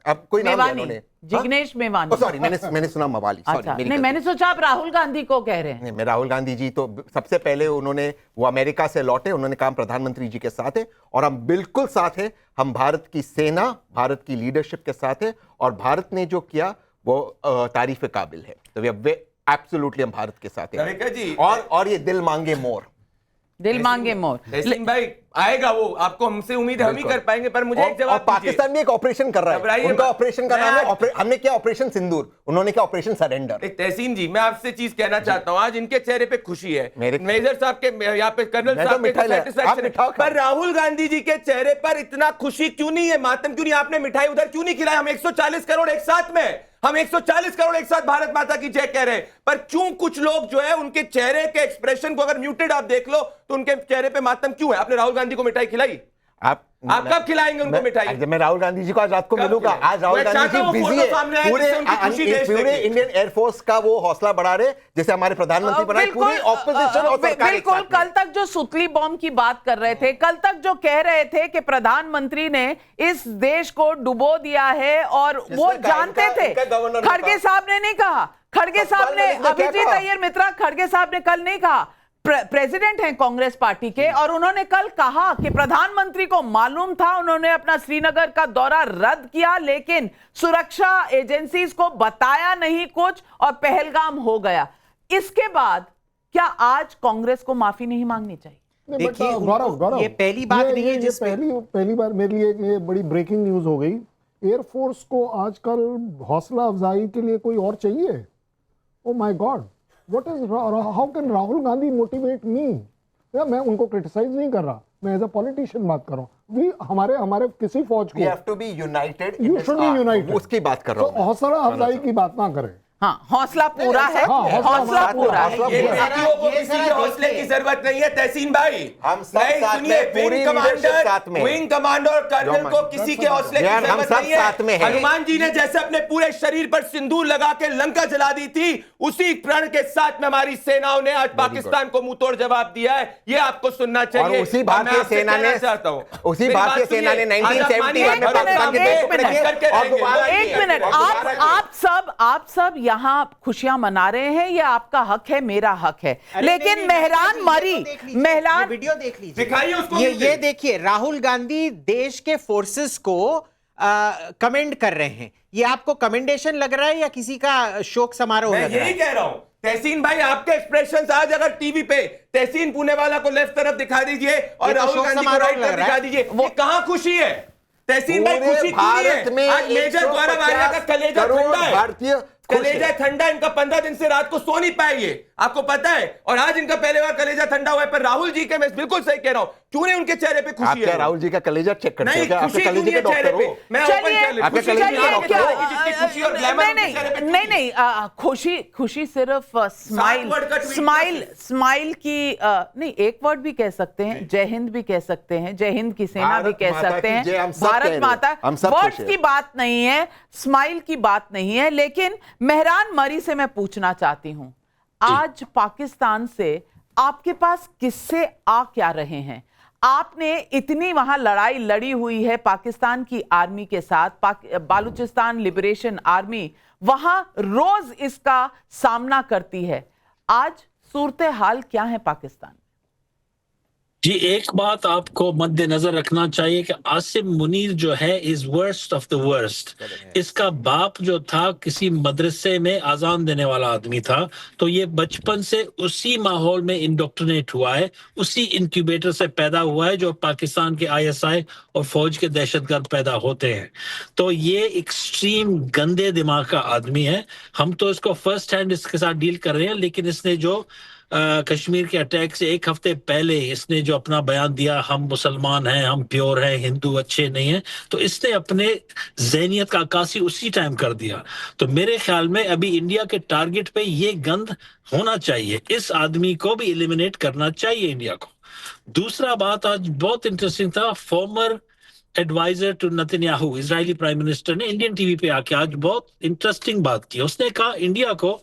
[SPEAKER 15] अब कोई नाम लिया उन्होंने,
[SPEAKER 5] जिग्नेश मेवानी।
[SPEAKER 15] सॉरी, मैंने सुना मवाली।
[SPEAKER 5] अच्छा, नहीं, मैंने सोचा आप राहुल गांधी को कह रहे हैं।
[SPEAKER 15] नहीं, राहुल गांधी जी तो सबसे पहले वो अमेरिका से लौटे, उन्होंने कहा प्रधानमंत्री जी के साथ है और हम बिल्कुल साथ हैं। हम भारत की सेना, भारत की लीडरशिप के साथ है और भारत ने जो किया वो तारीफ काबिल है। तो एब्सोल्युटली हम भारत के साथ हैं। और ये दिल मांगे मोर,
[SPEAKER 5] दिल मांगे मोर।
[SPEAKER 14] तहसीन भाई आएगा, वो आपको हमसे उम्मीद हम ही कर पाएंगे, पर मुझे एक जवाब
[SPEAKER 15] पाकिस्तान भी एक ऑपरेशन कर रहा है, उनका ऑपरेशन का नाम है, हमने क्या ऑपरेशन सिंदूर, उन्होंने क्या ऑपरेशन सरेंडर।
[SPEAKER 14] तहसीन जी, मैं आपसे चीज कहना चाहता हूं, आज इनके चेहरे पे खुशी है, मेजर साहब के, यहाँ पे कर्नल साहब के सैटिस्फैक्शन है, पर राहुल गांधी जी के चेहरे पर इतना खुशी क्यों नहीं है, मातम क्यों नहीं? आपने मिठाई उधर क्यों नहीं खिलाई? हम 140 करोड़ एक साथ में, हम 140 करोड़ एक साथ भारत माता की जय कह रहे हैं, पर क्यों कुछ लोग जो है उनके चेहरे के एक्सप्रेशन को अगर म्यूटेड आप देख लो तो उनके चेहरे पे मातम क्यों है? आपने राहुल गांधी को मिठाई खिलाई? आप कब खिलाएंगे उनको मिठाई?
[SPEAKER 15] मैं राहुल गांधी जी को आज रात को मिलूंगा। आज राहुल गांधी जी बिजी है, पूरे इंडियन एयरफोर्स का वो हौसला बढ़ा रहे जैसे हमारे प्रधानमंत्री बनाए, पूरी ऑपोजिशन और सरकार।
[SPEAKER 5] बिल्कुल, कल तक जो सुतली बॉम्ब की बात कर रहे थे, कल तक जो कह रहे थे कि प्रधानमंत्री ने इस देश को डुबो दिया है और वो जानते थे, खड़गे साहब ने नहीं कहा, खड़गे साहब ने, अभिजीत अय्यर मित्रा, खड़गे साहब ने कल नहीं कहा, प्रेसिडेंट हैं कांग्रेस पार्टी के, और उन्होंने कल कहा कि प्रधानमंत्री को मालूम था, उन्होंने अपना श्रीनगर का दौरा रद्द किया, लेकिन सुरक्षा एजेंसीज को बताया नहीं कुछ और पहलगाम हो गया। इसके बाद क्या आज कांग्रेस को माफी नहीं मांगनी चाहिए?
[SPEAKER 12] देखिए गौरव,
[SPEAKER 13] ये पहली बात नहीं है जिस
[SPEAKER 12] पहली बार मेरे लिए ये बड़ी ब्रेकिंग न्यूज हो गई। एयरफोर्स को आजकल हौसला अफजाई के लिए कोई और चाहिए? Oh my God, What is how can Rahul Gandhi motivate me? मैं उनको क्रिटिसाइज नहीं कर रहा, मैं एज अ पॉलिटिशियन बात कर रहा हूँ। हमारे किसी फौज को
[SPEAKER 15] We have to be united.
[SPEAKER 12] You should be united.
[SPEAKER 15] उसकी बात कर रहा हूँ।
[SPEAKER 12] हौसला अफजाई की बात ना करें।
[SPEAKER 5] हाँ, हौसला पूरा है, हौसला पूरा है।
[SPEAKER 14] ये बेटियों को किसी के हौसले की जरूरत नहीं है तहसीन भाई।
[SPEAKER 15] हम सब साथ में, पूरी लीडरशिप साथ में,
[SPEAKER 14] विंग कमांडर और कर्नल को किसी के हौसले की जरूरत नहीं है। हनुमान जी ने जैसे अपने पूरे शरीर पर सिंदूर लगा के लंका जला दी थी, उसी प्रण के साथ में हमारी सेनाओं ने आज पाकिस्तान को मुंह तोड़ जवाब दिया है। ये आपको सुनना चाहिए।
[SPEAKER 15] और उसी भारतीय सेना ने 1971 में पाकिस्तान की
[SPEAKER 5] एक मिनट, आप सब यहाँ खुशियां मना रहे हैं, ये आपका हक है, मेरा हक है, लेकिन मेहरान मरी, मेहरान
[SPEAKER 13] वीडियो देख लीजिए,
[SPEAKER 14] दिखाइए उसको।
[SPEAKER 13] ये देखिए, राहुल गांधी देश के फोर्सेस को कमेंड कर रहे हैं। ये आपको कमेंडेशन लग रहा है या किसी का शोक समारोह लग रहा है?
[SPEAKER 14] मैं यही कह रहा हूं तहसीन भाई, आपके एक्सप्रेशंस आज अगर टीवी पे तहसीन पुणेवाला को लेफ्ट तरफ दिखा दीजिए और राहुल गांधी को राइट तरफ दिखा दीजिए, वो कहां खुशी है? तहसीन भाई खुशी भारत में आज मेजर गौरव आर्या का कलेजा ठंडा है,
[SPEAKER 15] भारतीय
[SPEAKER 14] कलेजा ठंडा, इनका 15 दिन से रात को सो नहीं पाएंगे, आपको पता है, और आज इनका पहले बार कलेजा ठंडा हुआ है। पर राहुल जी के, मैं बिल्कुल सही कह रहा हूं, क्यों नहीं उनके चेहरे पे खुशी है?
[SPEAKER 15] राहुल जी का कलेजा चेक करते
[SPEAKER 14] हैं क्या? आपके कलेजे के डॉक्टर हो? मैं ओपन कर लेता हूं।
[SPEAKER 5] नहीं, खुशी सिर्फ स्माइल की नहीं, एक वर्ड भी कह सकते हैं, जय हिंद भी कह सकते हैं, जय हिंद की सेना भी कह सकते हैं, भारत माता, वर्ड्स की बात नहीं है, स्माइल की बात नहीं है। लेकिन मेहरान मरी से मैं पूछना चाहती हूं, आज पाकिस्तान से आपके पास किस्से आ क्या रहे हैं? आपने इतनी वहां लड़ाई लड़ी हुई है पाकिस्तान की आर्मी के साथ, बालूचिस्तान लिबरेशन आर्मी वहां रोज इसका सामना करती है। आज सूरत हाल क्या है पाकिस्तान?
[SPEAKER 16] जी, एक बात आपको मद्देनजर रखना चाहिए कि आसिम मुनीर जो है is worst of the worst. इसका बाप जो था किसी मदरसे में आजान देने वाला आदमी था, तो ये बचपन से उसी माहौल में इंडोक्ट्रिनेट हुआ है, उसी इंक्यूबेटर से पैदा हुआ है जो पाकिस्तान के आईएसआई और फौज के दहशतगर्द पैदा होते हैं। तो ये एक्सट्रीम गंदे दिमाग का आदमी है। हम तो इसको फर्स्ट हैंड इसके साथ डील कर रहे हैं, लेकिन इसने जो कश्मीर के अटैक से एक हफ्ते पहले इसने जो अपना बयान दिया, हम मुसलमान हैं, हम प्योर हैं, हिंदू अच्छे नहीं हैं, तो इसने अपने ज़हनियत का अक्कासी उसी टाइम कर दिया। तो मेरे ख्याल में अभी इंडिया के टारगेट पे ये गंद होना चाहिए, इस आदमी को भी एलिमिनेट करना चाहिए इंडिया को। दूसरा बात आज बहुत इंटरेस्टिंग था, former advisor to Netanyahu, Israeli prime minister ने इंडियन टीवी पे आके आज बहुत इंटरेस्टिंग बात की। उसने कहा इंडिया को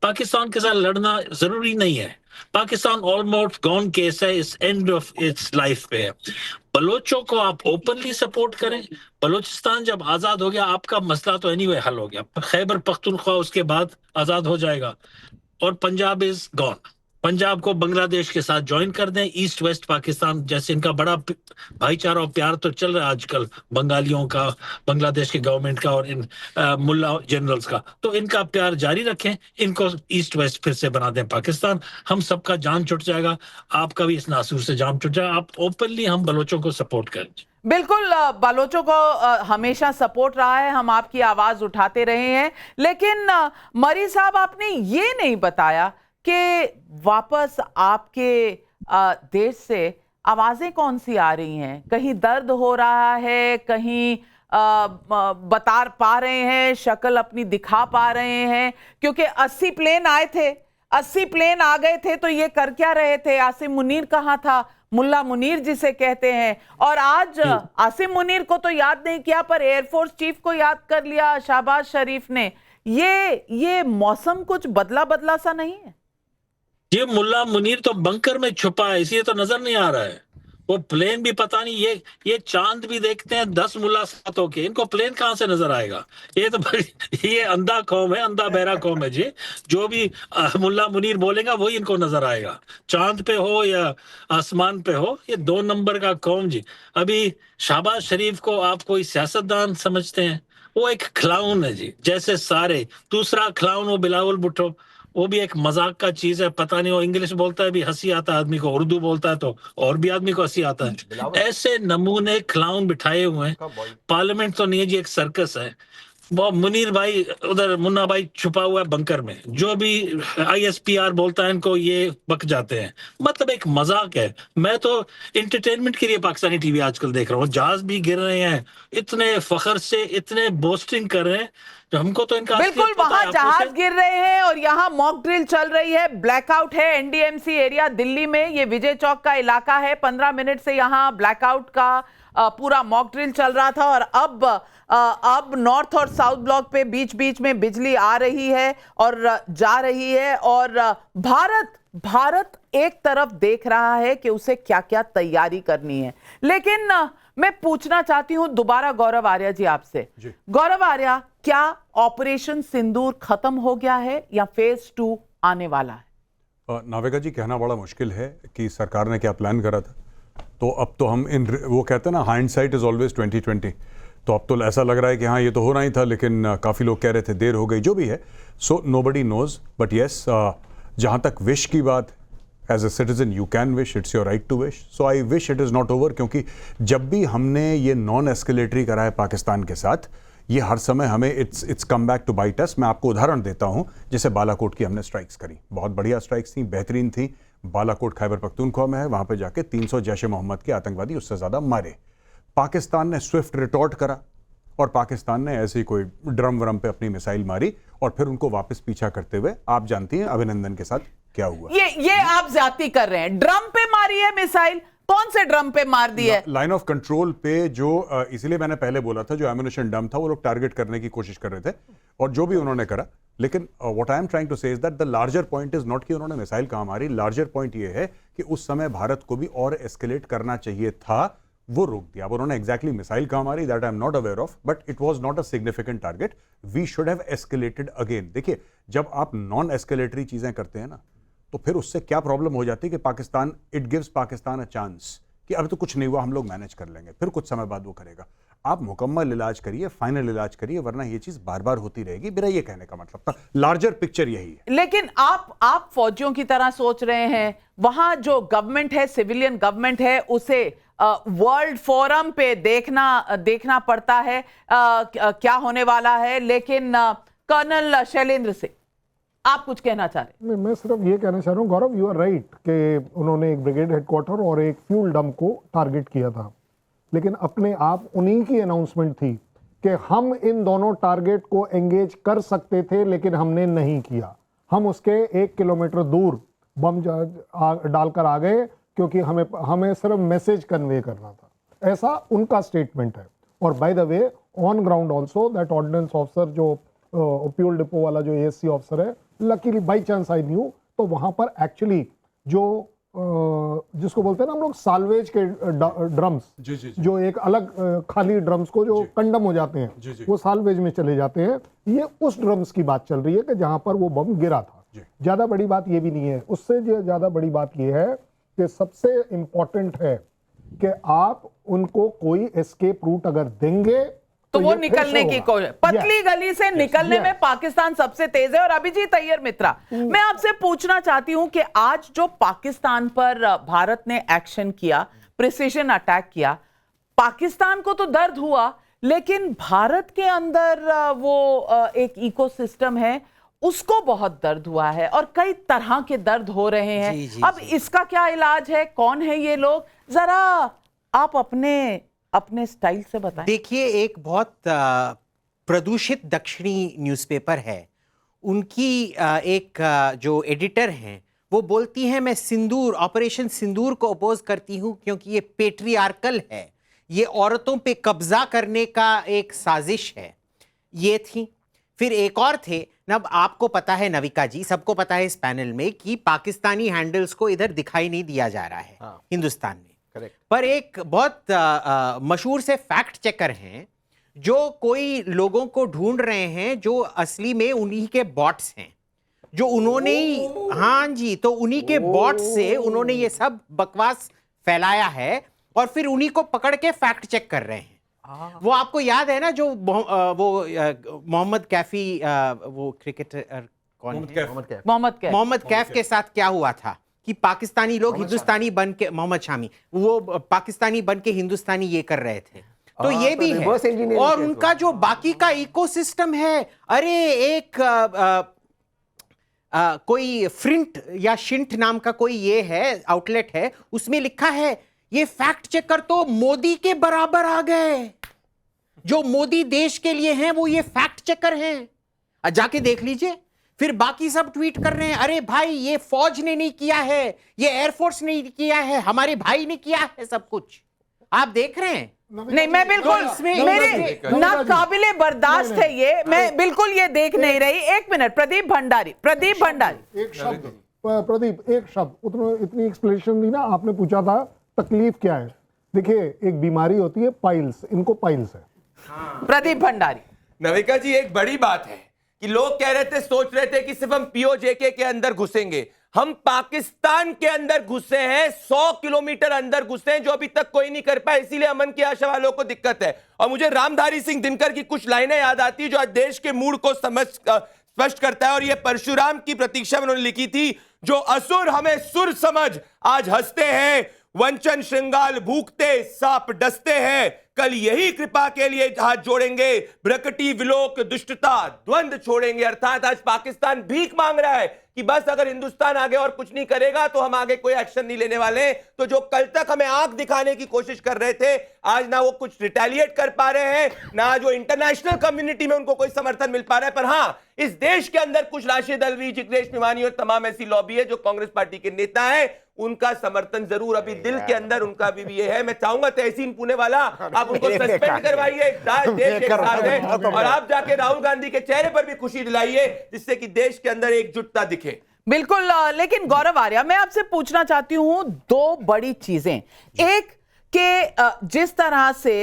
[SPEAKER 16] पाकिस्तान के साथ लड़ना जरूरी नहीं है, पाकिस्तान ऑलमोस्ट गॉन केस है, इस एंड ऑफ इट्स लाइफ पे है। बलोचों को आप ओपनली सपोर्ट करें, बलोचिस्तान जब आजाद हो गया आपका मसला तो एनीवे हल हो गया, खैबर पख्तूनख्वा उसके बाद आजाद हो जाएगा, और पंजाब इज गॉन। पंजाब को बांग्लादेश के साथ ज्वाइन कर दें, ईस्ट वेस्ट पाकिस्तान जैसे इनका बड़ा भाईचारा और प्यार तो चल रहा है आजकल बंगालियों का, बांग्लादेश के गवर्नमेंट का और इन मुल्ला जनरल्स का, तो इनका प्यार जारी रखें, इनको ईस्ट वेस्ट फिर से बना दें पाकिस्तान, हम सबका जान छुट जाएगा, आपका भी इस नासूर से जान छुट जाएगा। आप ओपनली हम बलोचों को सपोर्ट करें।
[SPEAKER 5] बिल्कुल, बलोचों को हमेशा सपोर्ट रहा है, हम आपकी आवाज उठाते रहे हैं, लेकिन मरी साहब आपने ये नहीं बताया कि वापस आपके देश से आवाजें कौन सी आ रही हैं? कहीं दर्द हो रहा है, कहीं बता पा रहे हैं, शक्ल अपनी दिखा पा रहे हैं? क्योंकि 80 प्लेन आए थे, 80 प्लेन आ गए थे, तो ये कर क्या रहे थे? आसिम मुनीर कहाँ था, मुल्ला मुनीर जिसे कहते हैं, और आज आसिम मुनीर को तो याद नहीं किया पर एयरफोर्स चीफ को याद कर लिया शहबाज शरीफ ने। ये मौसम कुछ बदला बदला सा नहीं है?
[SPEAKER 16] ये मुल्ला मुनीर तो बंकर में छुपा है, इसलिए तो नजर नहीं आ रहा है। वो प्लेन भी पता नहीं, ये चांद भी देखते हैं 10 मुल्ला साथ होके, इनको प्लेन कहां से नजर आएगा? ये तो ये अंधा कौम है, अंधा बहरा कौम है जी। जो भी मुल्ला मुनीर बोलेगा वही इनको नजर आएगा, चांद पे हो या आसमान पे हो, ये 2 नंबर का कौम जी। अभी शहबाज शरीफ को आप कोई सियासतदान समझते हैं? वो एक क्लाउन है जी, जैसे सारे। दूसरा क्लाउन वो बिलावल भुट्टो, वो भी एक मजाक का चीज है, पता नहीं वो इंग्लिश बोलता है भी हंसी आता है आदमी को, उर्दू बोलता है तो और भी आदमी को हंसी आता है। ऐसे नमूने क्लाउन बिठाए हुए हैं। पार्लियामेंट तो नहीं है जी, एक सर्कस है। वो मुनीर भाई उधर, मुन्ना भाई छुपा हुआ है बंकर में, जो भी ISPR बोलता है इनको ये बक जाते हैं। मतलब एक मजाक है। मैं तो एंटरटेनमेंट के लिए पाकिस्तानी टीवी आजकल देख रहा हूँ, जहाज भी गिर रहे हैं, इतने फखर से इतने बोस्टिंग कर रहे हैं, तो हमको तो इनका
[SPEAKER 5] बिल्कुल वहां जहाज गिर रहे हैं और यहाँ मॉक ड्रिल चल रही है। ब्लैकआउट है NDMC एरिया दिल्ली में, ये विजय चौक का इलाका है। 15 मिनट से यहाँ ब्लैकआउट का पूरा मॉक ड्रिल चल रहा था, और अब नॉर्थ और साउथ ब्लॉक पे बीच बीच में बिजली आ रही है और जा रही है, और भारत एक तरफ देख रहा है कि उसे क्या क्या तैयारी करनी है। लेकिन मैं पूछना चाहती हूं दोबारा गौरव आर्या जी आपसे। गौरव आर्या, क्या ऑपरेशन सिंदूर खत्म हो गया है या फेज 2 आने वाला है?
[SPEAKER 11] नाविका जी, कहना बड़ा मुश्किल है कि सरकार ने क्या प्लान करा था। तो अब तो हम वो कहते हैं ना, हाइंडसाइट इज ऑलवेज 2020। तो अब तो ऐसा लग रहा है कि हाँ ये तो होना ही था, लेकिन काफ़ी लोग कह रहे थे देर हो गई, जो भी है। So nobody knows, but yes, जहाँ तक विश की बात, as a citizen you can wish, it's your right to wish. So I wish it is not over, क्योंकि जब भी हमने ये नॉन एस्केलेटरी करा है पाकिस्तान के साथ, ये हर समय हमें it's come back to bite us. मैं आपको उदाहरण देता हूँ, जैसे बालाकोट की हमने स्ट्राइक्स करी, बहुत बढ़िया स्ट्राइक्स थी, बेहतरीन थी। बालाकोट खैबर पख्तूनख्वा में है, वहाँ पर जाके 300 जैश मोहम्मद के आतंकवादी उससे ज़्यादा मारे। पाकिस्तान ने स्विफ्ट रिटॉर्ट करा, और पाकिस्तान ने ऐसे ही कोई ड्रम व्रम पे अपनी मिसाइल मारी, और फिर उनको वापस पीछा करते हुए आप जानती हैं अभिनंदन के साथ क्या हुआ।
[SPEAKER 5] ये आप ज्यादती कर रहे हैं। ड्रम पे मारी है मिसाइल, कौन से ड्रम पे मार दी है?
[SPEAKER 11] लाइन ऑफ कंट्रोल पे, जो इसीलिए मैंने पहले बोला था, जो एम्यूनिशन डम था वो लोग टारगेट करने की कोशिश कर रहे थे, और जो भी उन्होंने करा। लेकिन what I am trying to say is that the larger point is not कि उन्होंने मिसाइल कहां मारी। लार्जर पॉइंट ये है कि उस समय भारत को भी और एस्केलेट करना चाहिए था, वो रोक दिया। अब उन्होंने एग्जैक्टली मिसाइल कहाँ मारी that I am not aware of, but it was not a significant target, we should have escalated again. देखिए जब आप नॉन एस्केलेटरी चीजें करते हैं ना, तो फिर उससे क्या प्रॉब्लम हो जाती है कि Pakistan, it gives Pakistan a chance कि अब तो कुछ नहीं हुआ, हम लोग मैनेज कर लेंगे, फिर कुछ समय बाद वो करेगा। आप मुकम्मल इलाज करिए, फाइनल इलाज करिए, वरना ये चीज बार बार होती रहेगी। मेरा ये कहने का मतलब था, लार्जर पिक्चर यही है।
[SPEAKER 5] लेकिन आप फौजियों की तरह सोच रहे हैं, वहां जो गवर्नमेंट है, सिविलियन गवर्नमेंट है, उसे वर्ल्ड फोरम पे देखना पड़ता है क्या होने वाला है। लेकिन कर्नल शैलेंद्र सिंह, आप कुछ कहना चाह रहे हैं?
[SPEAKER 12] मैं सिर्फ ये कहना चाह रहा हूँ गौरव, यू आर राइट कि उन्होंने एक ब्रिगेड हेडक्वार्टर और एक फ्यूल डंप को टारगेट किया था, लेकिन अपने आप उन्हीं की अनाउंसमेंट थी कि हम इन दोनों टारगेट को एंगेज कर सकते थे, लेकिन हमने नहीं किया। हम उसके 1 किलोमीटर दूर बम डालकर आ गए, क्योंकि हमें सिर्फ मैसेज कन्वे करना था। ऐसा उनका स्टेटमेंट है। और by the way on ground also that ordnance officer जो फ्यूल डिपो वाला जो एएससी ऑफिसर है, luckily by chance I knew, तो वहां पर एक्चुअली जो जिसको बोलते हैं ना हम लोग साल्वेज के ड्रम्स, जो एक अलग खाली ड्रम्स को जो कंडम हो जाते हैं, वो साल्वेज में चले जाते हैं। ये उस ड्रम्स की बात चल रही है कि जहां पर वो बम गिरा था। ज्यादा बड़ी बात ये भी नहीं है, उससे ज्यादा बड़ी बात ये है कि सबसे इंपॉर्टेंट है कि आप उनको कोई एस्केप रूट अगर देंगे
[SPEAKER 5] तो वो निकलने की कोशिश, पतली गली से निकलने में पाकिस्तान सबसे तेज है। और अभिजीत अय्यर मित्रा, मैं आपसे पूछना चाहती हूं कि आज जो पाकिस्तान पर भारत ने एक्शन किया, प्रिसीजन अटैक किया, पाकिस्तान को तो दर्द हुआ, लेकिन भारत के अंदर वो एक इकोसिस्टम है, उसको बहुत दर्द हुआ है और कई तरह के दर्द हो रहे हैं। अब इसका क्या इलाज है? कौन है ये लोग? जरा आप अपने स्टाइल से बताएं।
[SPEAKER 13] देखिए, एक बहुत प्रदूषित दक्षिणी न्यूज़पेपर है, उनकी एक जो एडिटर हैं वो बोलती हैं मैं सिंदूर, ऑपरेशन सिंदूर को अपोज करती हूं क्योंकि ये पेट्रियार्कल है, ये औरतों पे कब्जा करने का एक साजिश है। ये थी। फिर एक और थे, अब आपको पता है नविका जी, सबको पता है इस पैनल में कि पाकिस्तानी हैंडल्स को इधर दिखाई नहीं दिया जा रहा है हिंदुस्तान में।
[SPEAKER 15] करेक्ट।
[SPEAKER 13] पर एक बहुत मशहूर से फैक्ट चेकर हैं जो कोई लोगों को ढूंढ रहे हैं जो असली में उन्हीं के बॉट्स हैं, जो उन्होंने ही, हाँ जी, तो उन्हीं के बॉट्स से उन्होंने ये सब बकवास फैलाया है और फिर उन्हीं को पकड़ के फैक्ट चेक कर रहे हैं। वो आपको याद है ना जो वो मोहम्मद कैफी, वो क्रिकेटर कौन है, मोहम्मद कैफ के साथ क्या हुआ था कि पाकिस्तानी लोग हिंदुस्तानी बन के, मोहम्मद शामी, वो पाकिस्तानी बन के हिंदुस्तानी ये कर रहे थे। तो ये भी है। और उनका जो बाकी का इकोसिस्टम है, अरे एक कोई फ्रिंट या शिंट नाम का कोई ये है आउटलेट है, उसमें लिखा है ये फैक्ट चेकर तो मोदी के बराबर आ गए, जो मोदी देश के लिए हैं वो ये फैक्ट चेकर हैं, जाके देख लीजिए। फिर बाकी सब ट्वीट कर रहे हैं, अरे भाई ये फौज ने नहीं किया है, ये एयरफोर्स ने किया है, हमारे भाई ने किया है सब कुछ। आप देख रहे हैं?
[SPEAKER 5] नहीं, मैं बिल्कुल, मेरे ना काबिले बर्दाश्त है ये, मैं बिल्कुल ये देख नहीं रही। एक मिनट, प्रदीप भंडारी,
[SPEAKER 12] एक शब्द प्रदीप, एक शब्द, इतनी एक्सप्लेनेशन दी ना आपने, पूछा था तकलीफ क्या है। देखिए, एक बीमारी होती है पाइल्स, इनको पाइल्स है।
[SPEAKER 5] प्रदीप भंडारी।
[SPEAKER 14] नविका जी, एक बड़ी बात है कि लोग कह रहे थे, सोच रहे थे कि सिर्फ हम पीओजेके के अंदर घुसेंगे, हम पाकिस्तान के अंदर घुसे हैं, 100 किलोमीटर अंदर घुसे हैं, जो अभी तक कोई नहीं कर पाया, इसीलिए अमन की आशा वालों को दिक्कत है। और मुझे रामधारी सिंह दिनकर की कुछ लाइनें याद आती है जो आज देश के मूड को स्पष्ट करता है, और यह परशुराम की प्रतीक्षा में उन्होंने लिखी थी, जो असुर हमें सुर समझ आज हंसते हैं, वंचन श्रृंगाल भूखते सांप डसते हैं, कल यही कृपा के लिए हाथ जोड़ेंगे, प्रकटी विलोक दुष्टता द्वंद छोड़ेंगे। अर्थात आज पाकिस्तान भीख मांग रहा है कि बस अगर हिंदुस्तान आगे और कुछ नहीं करेगा तो हम आगे कोई एक्शन नहीं लेने वाले। तो जो कल तक हमें आंख दिखाने की कोशिश कर रहे थे, आज ना वो कुछ रिटेलिएट कर पा रहे हैं, ना जो इंटरनेशनल कम्युनिटी में उनको कोई समर्थन मिल पा रहा है। पर हाँ, इस देश के अंदर कुछ राशिद अलवी, जिग्नेश मेवानी और तमाम ऐसी लॉबी है जो कांग्रेस पार्टी के नेता है, उनका समर्थन जरूर अभी दिल के अंदर उनका भी ये है। मैं चाहूंगा तहसीन पुणेवाला, आप उनको सस्पेंड करवाइए, देश एक साथ है, और आप जाके राहुल गांधी के चेहरे पर भी खुशी दिलाइए, जिससे कि देश के अंदर एकजुटता दिखे।
[SPEAKER 5] बिल्कुल। लेकिन गौरव आर्या, मैं आपसे पूछना चाहती हूं दो बड़ी चीजें। एक कि जिस तरह से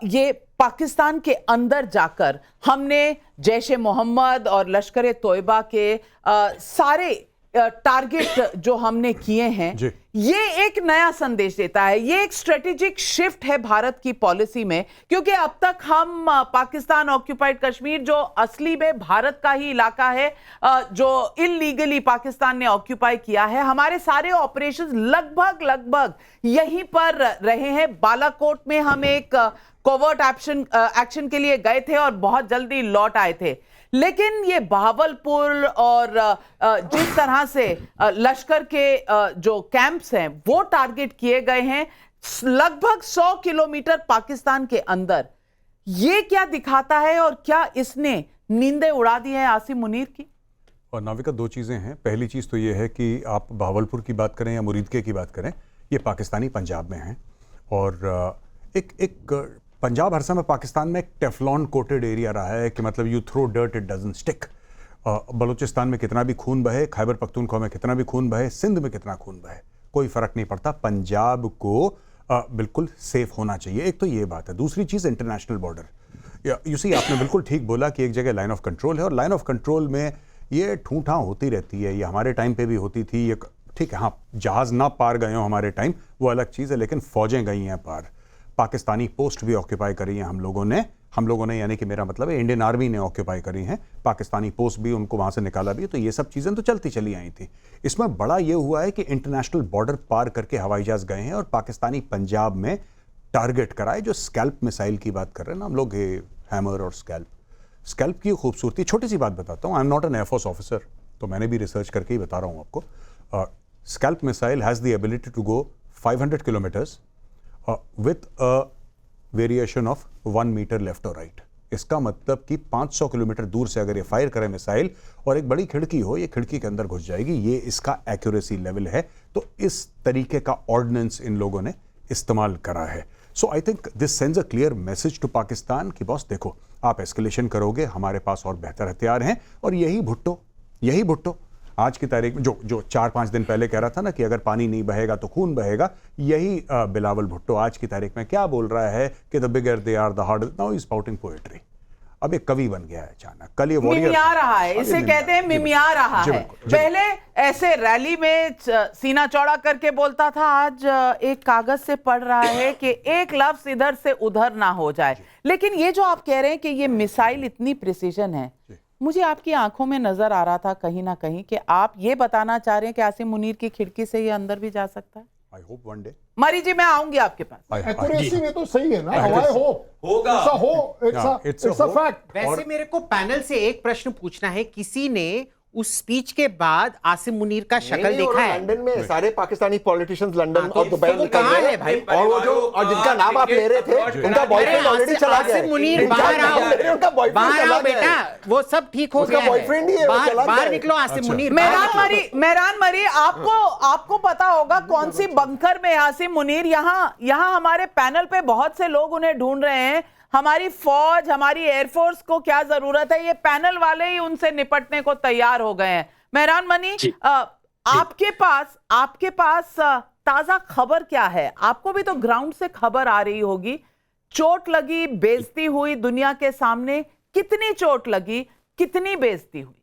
[SPEAKER 5] ये पाकिस्तान के अंदर जाकर हमने जैश ए मोहम्मद और लश्कर ए तोयबा के सारे टारगेट जो हमने किए हैं, ये एक नया संदेश देता है, ये एक स्ट्रेटेजिक शिफ्ट है भारत की पॉलिसी में, क्योंकि अब तक हम पाकिस्तान ऑक्यूपाइड कश्मीर जो असली में भारत का ही इलाका है, जो इलीगली पाकिस्तान ने ऑक्यूपाई किया है, हमारे सारे ऑपरेशंस लगभग यहीं पर रहे हैं। बालाकोट में हम एक कोवर्ट एक्शन के लिए गए थे और बहुत जल्दी लौट आए थे, लेकिन ये बहावलपुर और जिस तरह से लश्कर के जो कैंप्स हैं वो टारगेट किए गए हैं लगभग 100 किलोमीटर पाकिस्तान के अंदर, ये क्या दिखाता है और क्या इसने नींदें उड़ा दी है आसिम मुनीर की?
[SPEAKER 11] और नाविका, दो चीज़ें हैं। पहली चीज़ तो ये है कि आप बहावलपुर की बात करें या मुरीदके की बात करें, ये पाकिस्तानी पंजाब में हैं और एक पंजाब हर समय पाकिस्तान में एक टेफलॉन कोटेड एरिया रहा है कि मतलब you throw dirt it doesn't stick. Balochistan में कितना भी खून बहे, खैबर पख्तूनख्वा में कितना भी खून बहे, सिंध में कितना खून बहे, कोई फर्क नहीं पड़ता, पंजाब को बिल्कुल सेफ होना चाहिए। एक तो ये बात है। दूसरी चीज़ इंटरनेशनल बॉर्डर। यू सी, आपने बिल्कुल ठीक बोला कि एक जगह लाइन ऑफ कंट्रोल है और लाइन ऑफ कंट्रोल में ये ठूठा होती रहती है। ये हमारे टाइम पे भी होती थी। ये ठीक है, हाँ, जहाज़ ना पार गए हो हमारे टाइम, वो अलग चीज़ है, लेकिन फ़ौजें गई हैं पार। पाकिस्तानी पोस्ट भी ऑक्यूपाई करी हैं हम लोगों ने यानी कि मेरा मतलब है इंडियन आर्मी ने ऑक्यूपाई करी हैं, पाकिस्तानी पोस्ट भी, उनको वहाँ से निकाला भी। तो ये सब चीज़ें तो चलती चली आई थी। इसमें बड़ा ये हुआ है कि इंटरनेशनल बॉर्डर पार करके हवाई जहाज़ गए हैं और पाकिस्तानी पंजाब में टारगेट कराए। जो स्कैल्प मिसाइल की बात कर रहे हैं ना हम लोग, हैमर और स्कैल्प की खूबसूरती, छोटी सी बात बताता हूँ। आई am not an air force officer, तो मैंने भी रिसर्च करके ही बता रहा हूँ आपको। Scalp missile has the ability to go 500 kilometres with a variation of 1 metre left और राइट। इसका मतलब कि 500 किलोमीटर दूर से अगर ये फायर करे मिसाइल और एक बड़ी खिड़की हो, ये खिड़की के अंदर घुस जाएगी। ये इसका एक्यूरेसी लेवल है। तो इस तरीके का ऑर्डिनेंस इन लोगों ने इस्तेमाल करा है। So I think this sends a clear message to Pakistan कि बॉस देखो, आप एस्केलेशन करोगे, हमारे पास और बेहतर हथियार हैं। और यही भुट्टो आज की तारीख में जो 4-5 दिन पहले कह रहा था ना कि अगर पानी नहीं बहेगा तो खून बहेगा, यही बिलावल भुट्टो आज की तारीख में क्या बोल रहा है कि the bigger they are the harder. Now he is spouting poetry. अब एक कवि बन गया है अचानक। कल ये वॉरियर
[SPEAKER 5] मिमिया रहा है, इसे कहते हैं मिमिया रहा है। पहले ऐसे रैली में सीना चौड़ा करके बोलता था, आज एक कागज से पढ़ रहा है कि एक लफ्ज इधर से उधर ना हो जाए। लेकिन ये जो आप कह रहे हैं कि ये मिसाइल इतनी प्रिसीजन है, मुझे आपकी आंखों में नजर आ रहा था कहीं ना कहीं कि आप ये बताना चाह रहे हैं कि आसिम मुनीर की खिड़की से ये अंदर भी जा सकता है।
[SPEAKER 11] I hope one day.
[SPEAKER 5] मरी जी, मैं आऊंगी आपके पास।
[SPEAKER 12] एक्यूरेसी में तो सही है ना, हवाएं होगा, इट्स अ फैक्ट।
[SPEAKER 13] वैसे मेरे को पैनल से एक प्रश्न पूछना है, किसी ने उस स्पीच के बाद आसिम मुनीर का शक्ल देखा है?
[SPEAKER 15] लंदन में सारे पाकिस्तानी पॉलिटिशियंस लंदन और दुबई निकल गए भाई, और जिनका नाम आप ले रहे थे उनका बॉयफ्रेंड ऑलरेडी चला गया है।
[SPEAKER 13] आसिम मुनीर बाहर आओ बेटा, वो सब ठीक हो गया है, बॉयफ्रेंड ही है, बाहर निकलो आसिम मुनीर।
[SPEAKER 5] मेहरान मरी, आपको पता होगा कौन सी बंकर में आसिम मुनीर। यहाँ हमारे पैनल पे बहुत से लोग उन्हें ढूंढ रहे हैं। हमारी फौज, हमारी एयरफोर्स को क्या जरूरत है, ये पैनल वाले ही उनसे निपटने को तैयार हो गए हैं। मेहरान मनी, आपके पास ताजा खबर क्या है? आपको भी तो ग्राउंड से खबर आ रही होगी। चोट लगी, बेइज्जती हुई दुनिया के सामने। कितनी चोट लगी, कितनी बेइज्जती हुई?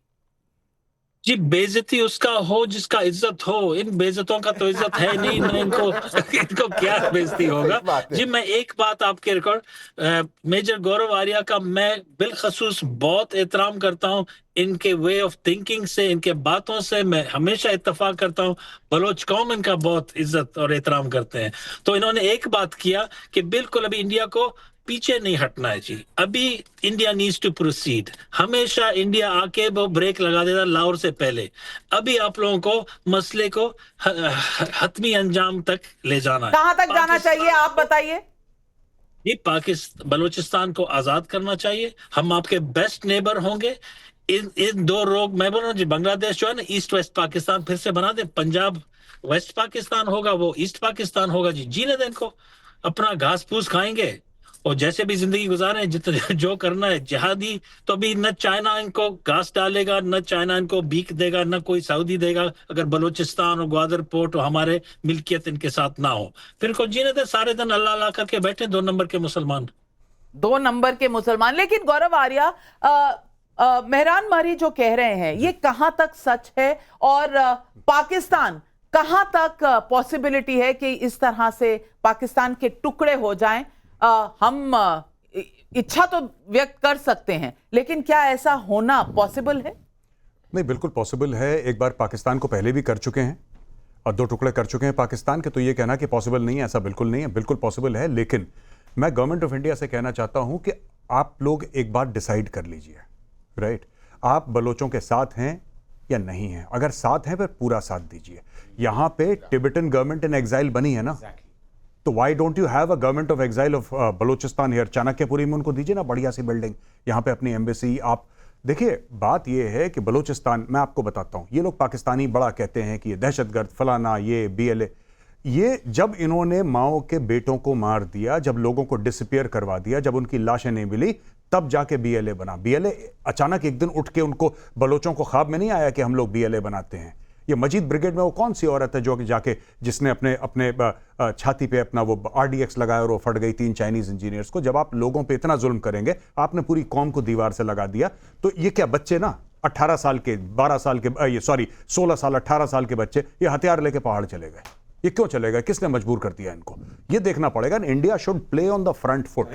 [SPEAKER 16] जी, बेइज्जती उसका हो जिसका इज्जत हो। इन बेइज्जतों का तो इज्जत है नहीं ना, इनको क्या बेइज्जती होगा। जी, मैं एक बात आपके रिकॉर्ड, मेजर गौरव आर्या का मैं बिलखसूस बहुत एहतराम करता हूँ। इनके वे ऑफ थिंकिंग से, इनके बातों से मैं हमेशा इत्तेफाक करता हूँ। बलोच कौम इनका बहुत इज्जत और एहतराम करते हैं। तो इन्होंने एक बात किया कि बिल्कुल अभी इंडिया को पीछे नहीं हटना है जी, अभी इंडिया नीड्स टू प्रोसीड। हमेशा इंडिया आके वो ब्रेक लगा देता लाहौर से पहले। अभी आप लोगों को मसले को हतमी अंजाम तक ले जाना है।
[SPEAKER 5] कहां तक जाना चाहिए, आप बताइए।
[SPEAKER 16] ये बलूचिस्तान को आजाद करना चाहिए। हम आपके बेस्ट नेबर होंगे। इन दो रोग, मैं बोल रहा हूँ जी, बांग्लादेश जो है ना, ईस्ट वेस्ट पाकिस्तान फिर से बना दे। पंजाब वेस्ट पाकिस्तान होगा, वो ईस्ट पाकिस्तान होगा जी। जीने दें इनको, अपना घास फूस खाएंगे और जैसे भी जिंदगी गुजारे, जितना जो करना है जिहादी, तो अभी न चाइना इनको घास डालेगा, न चाइना इनको भीख देगा, न कोई सऊदी देगा अगर बलूचिस्तान और ग्वादर पोर्ट और हमारे मिल्कियत इनके साथ ना हो। फिर इनको जीने दे, सारे दिन अल्लाह अल्लाह करके बैठे 2 नंबर के मुसलमान।
[SPEAKER 5] 2 नंबर के मुसलमान। लेकिन गौरव आर्या, मेहरान मारी जो कह रहे हैं ये कहां तक सच है, और पाकिस्तान कहां तक पॉसिबिलिटी है कि इस तरह से पाकिस्तान के टुकड़े हो जाएं? हम इच्छा तो व्यक्त कर सकते हैं, लेकिन क्या ऐसा होना पॉसिबल है?
[SPEAKER 11] नहीं, बिल्कुल पॉसिबल है। एक बार पाकिस्तान को पहले भी कर चुके हैं और 2 टुकड़े कर चुके हैं पाकिस्तान के, तो ये कहना कि पॉसिबल नहीं है, ऐसा बिल्कुल नहीं है, बिल्कुल पॉसिबल है। लेकिन मैं गवर्नमेंट ऑफ इंडिया से कहना चाहता हूं कि आप लोग एक बार डिसाइड कर लीजिए, राइट? आप बलोचों के साथ हैं या नहीं हैं? अगर साथ हैं फिर पूरा साथ दीजिए। यहां पे टिबेटन गवर्नमेंट इन एग्जाइल बनी है ना, तो why don't you have a government of exile of Balochistan here? Chanakyapuri में उनको दीजिए ना बढ़िया सी बिल्डिंग, यहां पे अपनी एम्बेसी। आप देखिए, बात यह है कि बलूचिस्तान, मैं आपको बताता हूं, ये लोग पाकिस्तानी बड़ा कहते हैं कि ये दहशतगर्द फलाना, ये BLA। ये जब इन्होंने माओ के बेटों को मार दिया, जब लोगों को डिसअपियर करवा दिया, जब उनकी लाशें नहीं मिली, तब जाके BLA बना। BLA अचानक एक दिन उठ के उनको बलोचों को ख्वाब में नहीं आया कि हम लोग BLA बनाते हैं। ये मजीद ब्रिगेड में वो कौन सी औरत है जो कि जाके जिसने अपने अपने छाती पे अपना वो RDX लगाया और वो फट गई 3 चाइनीज इंजीनियर्स को? जब आप लोगों पे इतना जुल्म करेंगे, आपने पूरी कौम को दीवार से लगा दिया, तो ये क्या बच्चे ना 18 साल के, 12 साल के, 16 साल 18 साल के बच्चे ये हथियार लेके पहाड़ चले गए? ये क्यों चले गए? किसने मजबूर कर दिया इनको? ये देखना पड़ेगा। India should play on the front foot.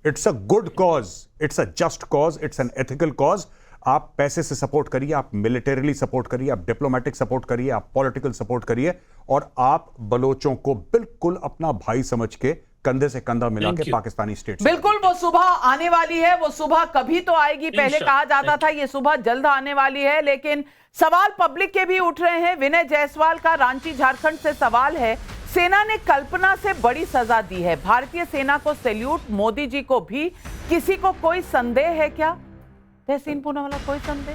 [SPEAKER 11] It's a good cause, it's a just cause, it's an ethical cause. आप पैसे से सपोर्ट करिए, आप मिलिटरीली सपोर्ट करिए, आप डिप्लोमेटिक सपोर्ट करिए, आप पॉलिटिकल सपोर्ट करिए, और आप बलोचों को बिल्कुल अपना भाई समझ के कंधे से कंधा मिला के पाकिस्तानी स्टेट।
[SPEAKER 5] बिल्कुल, वो सुबह आने वाली है, वो सुबह कभी तो आएगी। पहले कहा जाता था ये सुबह जल्द आने वाली है, लेकिन सवाल पब्लिक के भी उठ रहे हैं। विनय जायसवाल का रांची झारखंड से सवाल है, सेना ने कल्पना से बड़ी सजा दी है, भारतीय सेना को सैल्यूट, मोदी जी को भी, किसी को कोई संदेह है क्या? तहसीन पूनावाला, कोई संदेह?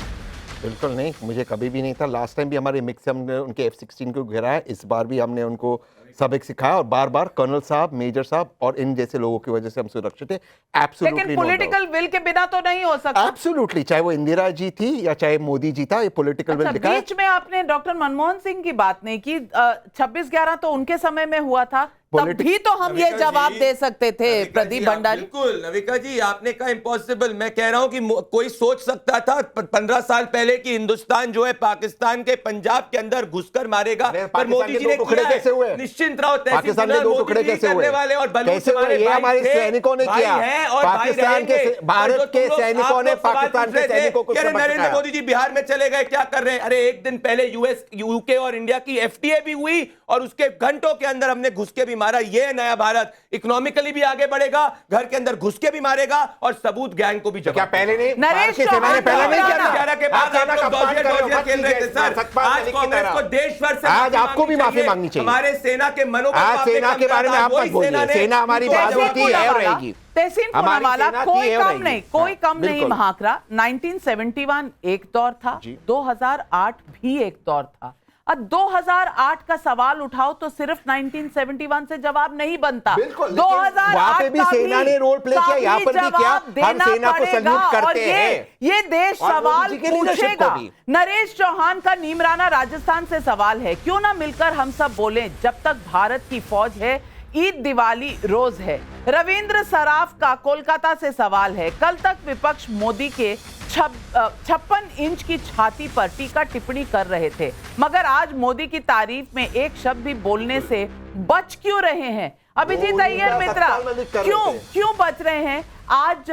[SPEAKER 15] बिल्कुल नहीं, मुझे कभी भी नहीं था। लास्ट टाइम भी हमारे मिक्स से हमने उनके F-16 को गिराया, इस बार भी हमने उनको सबक सिखाया, और बार बार कर्नल साहब, मेजर साहब और इन जैसे लोगों की वजह से हम सुरक्षित हैं। एब्सोल्युटली,
[SPEAKER 5] लेकिन पॉलिटिकल विल के बिना तो नहीं हो सकता।
[SPEAKER 15] एब्सोल्युटली, चाहे वो इंदिरा जी थी या चाहे मोदी जी था, ये पॉलिटिकल विल दिखा।
[SPEAKER 5] बीच में आपने डॉक्टर मनमोहन सिंह की बात नहीं की, 26/11 तो उनके समय में हुआ था, तब भी तो हम ये जवाब दे सकते थे। प्रदीप भंडारी,
[SPEAKER 14] बिल्कुल नविका जी, आपने कहा इम्पॉसिबल। मैं कह रहा हूं कि कोई सोच सकता था 15 साल पहले कि हिंदुस्तान जो है पाकिस्तान के पंजाब के अंदर घुसकर मारेगा, पर मोदी जी ने किया। निश्चिंत रहो,
[SPEAKER 15] पाकिस्तान के 2 टुकड़े कैसे हुए?
[SPEAKER 14] वाले और
[SPEAKER 15] कैसे हुए? ये हमारे सैनिकों ने किया। पाकिस्तान के, भारत के सैनिकों ने पाकिस्तान के सैनिकों को सबक सिखाया।
[SPEAKER 14] नरेंद्र मोदी जी बिहार में चले गए, क्या कर रहे हैं? अरे एक दिन पहले UK और इंडिया की FTA भी हुई, और उसके घंटों के अंदर हमने घुस के भी मारा। ये नया भारत इकोनॉमिकली भी आगे बढ़ेगा, घर के अंदर घुस के भी मारेगा, और सबूत गैंग को भी जवाब।
[SPEAKER 15] क्या पहले नहीं?
[SPEAKER 5] नरेश
[SPEAKER 15] सेना ने पहले नहीं किया?
[SPEAKER 14] 11 के बाद आप लोग दौजिया खेल रहे थे सर। आज कांग्रेस को देश भर से
[SPEAKER 15] आज आपको भी माफी मांगनी चाहिए।
[SPEAKER 14] हमारे सेना के मनोबल,
[SPEAKER 15] आज सेना के बारे में आप मत बोलिए। सेना हमारी बहादुर की है और रहेगी।
[SPEAKER 5] तहसीन पूनावाला, कोई कम नहीं महाकरा। 1971 एक दौर था, 2008 भी एक दौर था। अब 2008 का सवाल उठाओ तो सिर्फ 1971 से जवाब नहीं बनता। 2008
[SPEAKER 15] भी सेना ने रोल प्ले किया, यहाँ पर भी किया। हम सेना को सैल्यूट करते हैं।
[SPEAKER 5] ये देश सवाल पूछेगा। नरेश चौहान का नीमराना राजस्थान से सवाल है, क्यों ना मिलकर हम सब बोलें, जब तक भारत की फौज है ईद दिवाली रोज है। रविंद्र सराफ का कोलकाता से सवाल है, कल तक विपक्ष मोदी के 56 इंच की छाती पर टीका टिप्पणी कर रहे थे, मगर आज मोदी की तारीफ में एक शब्द भी बोलने से बच क्यों रहे हैं? अभिजीत अय्यर मित्रा, क्यों बच रहे हैं? आज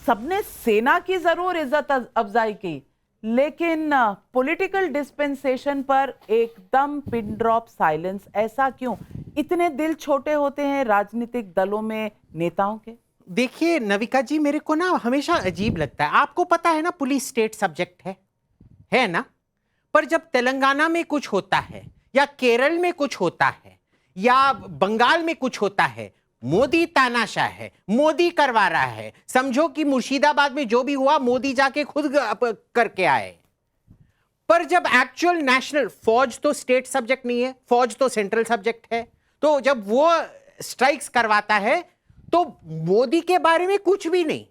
[SPEAKER 5] सबने सेना की जरूर इज्जत अफजाई की, लेकिन पॉलिटिकल डिस्पेंसेशन पर एकदम पिन ड्रॉप साइलेंस। ऐसा क्यों? इतने दिल छोटे होते हैं राजनीतिक दलों में नेताओं के?
[SPEAKER 13] देखिए नविका जी, मेरे को ना हमेशा अजीब लगता है। आपको पता है ना, पुलिस स्टेट सब्जेक्ट है ना, पर जब तेलंगाना में कुछ होता है या केरल में कुछ होता है या बंगाल में कुछ होता है, मोदी तानाशाह है, मोदी करवा रहा है। समझो कि मुर्शिदाबाद में जो भी हुआ मोदी जाके खुद करके आए। पर जब एक्चुअल नेशनल, फौज तो स्टेट सब्जेक्ट नहीं है, फौज तो सेंट्रल सब्जेक्ट है, तो जब वो स्ट्राइक्स करवाता है तो मोदी के बारे में कुछ भी नहीं।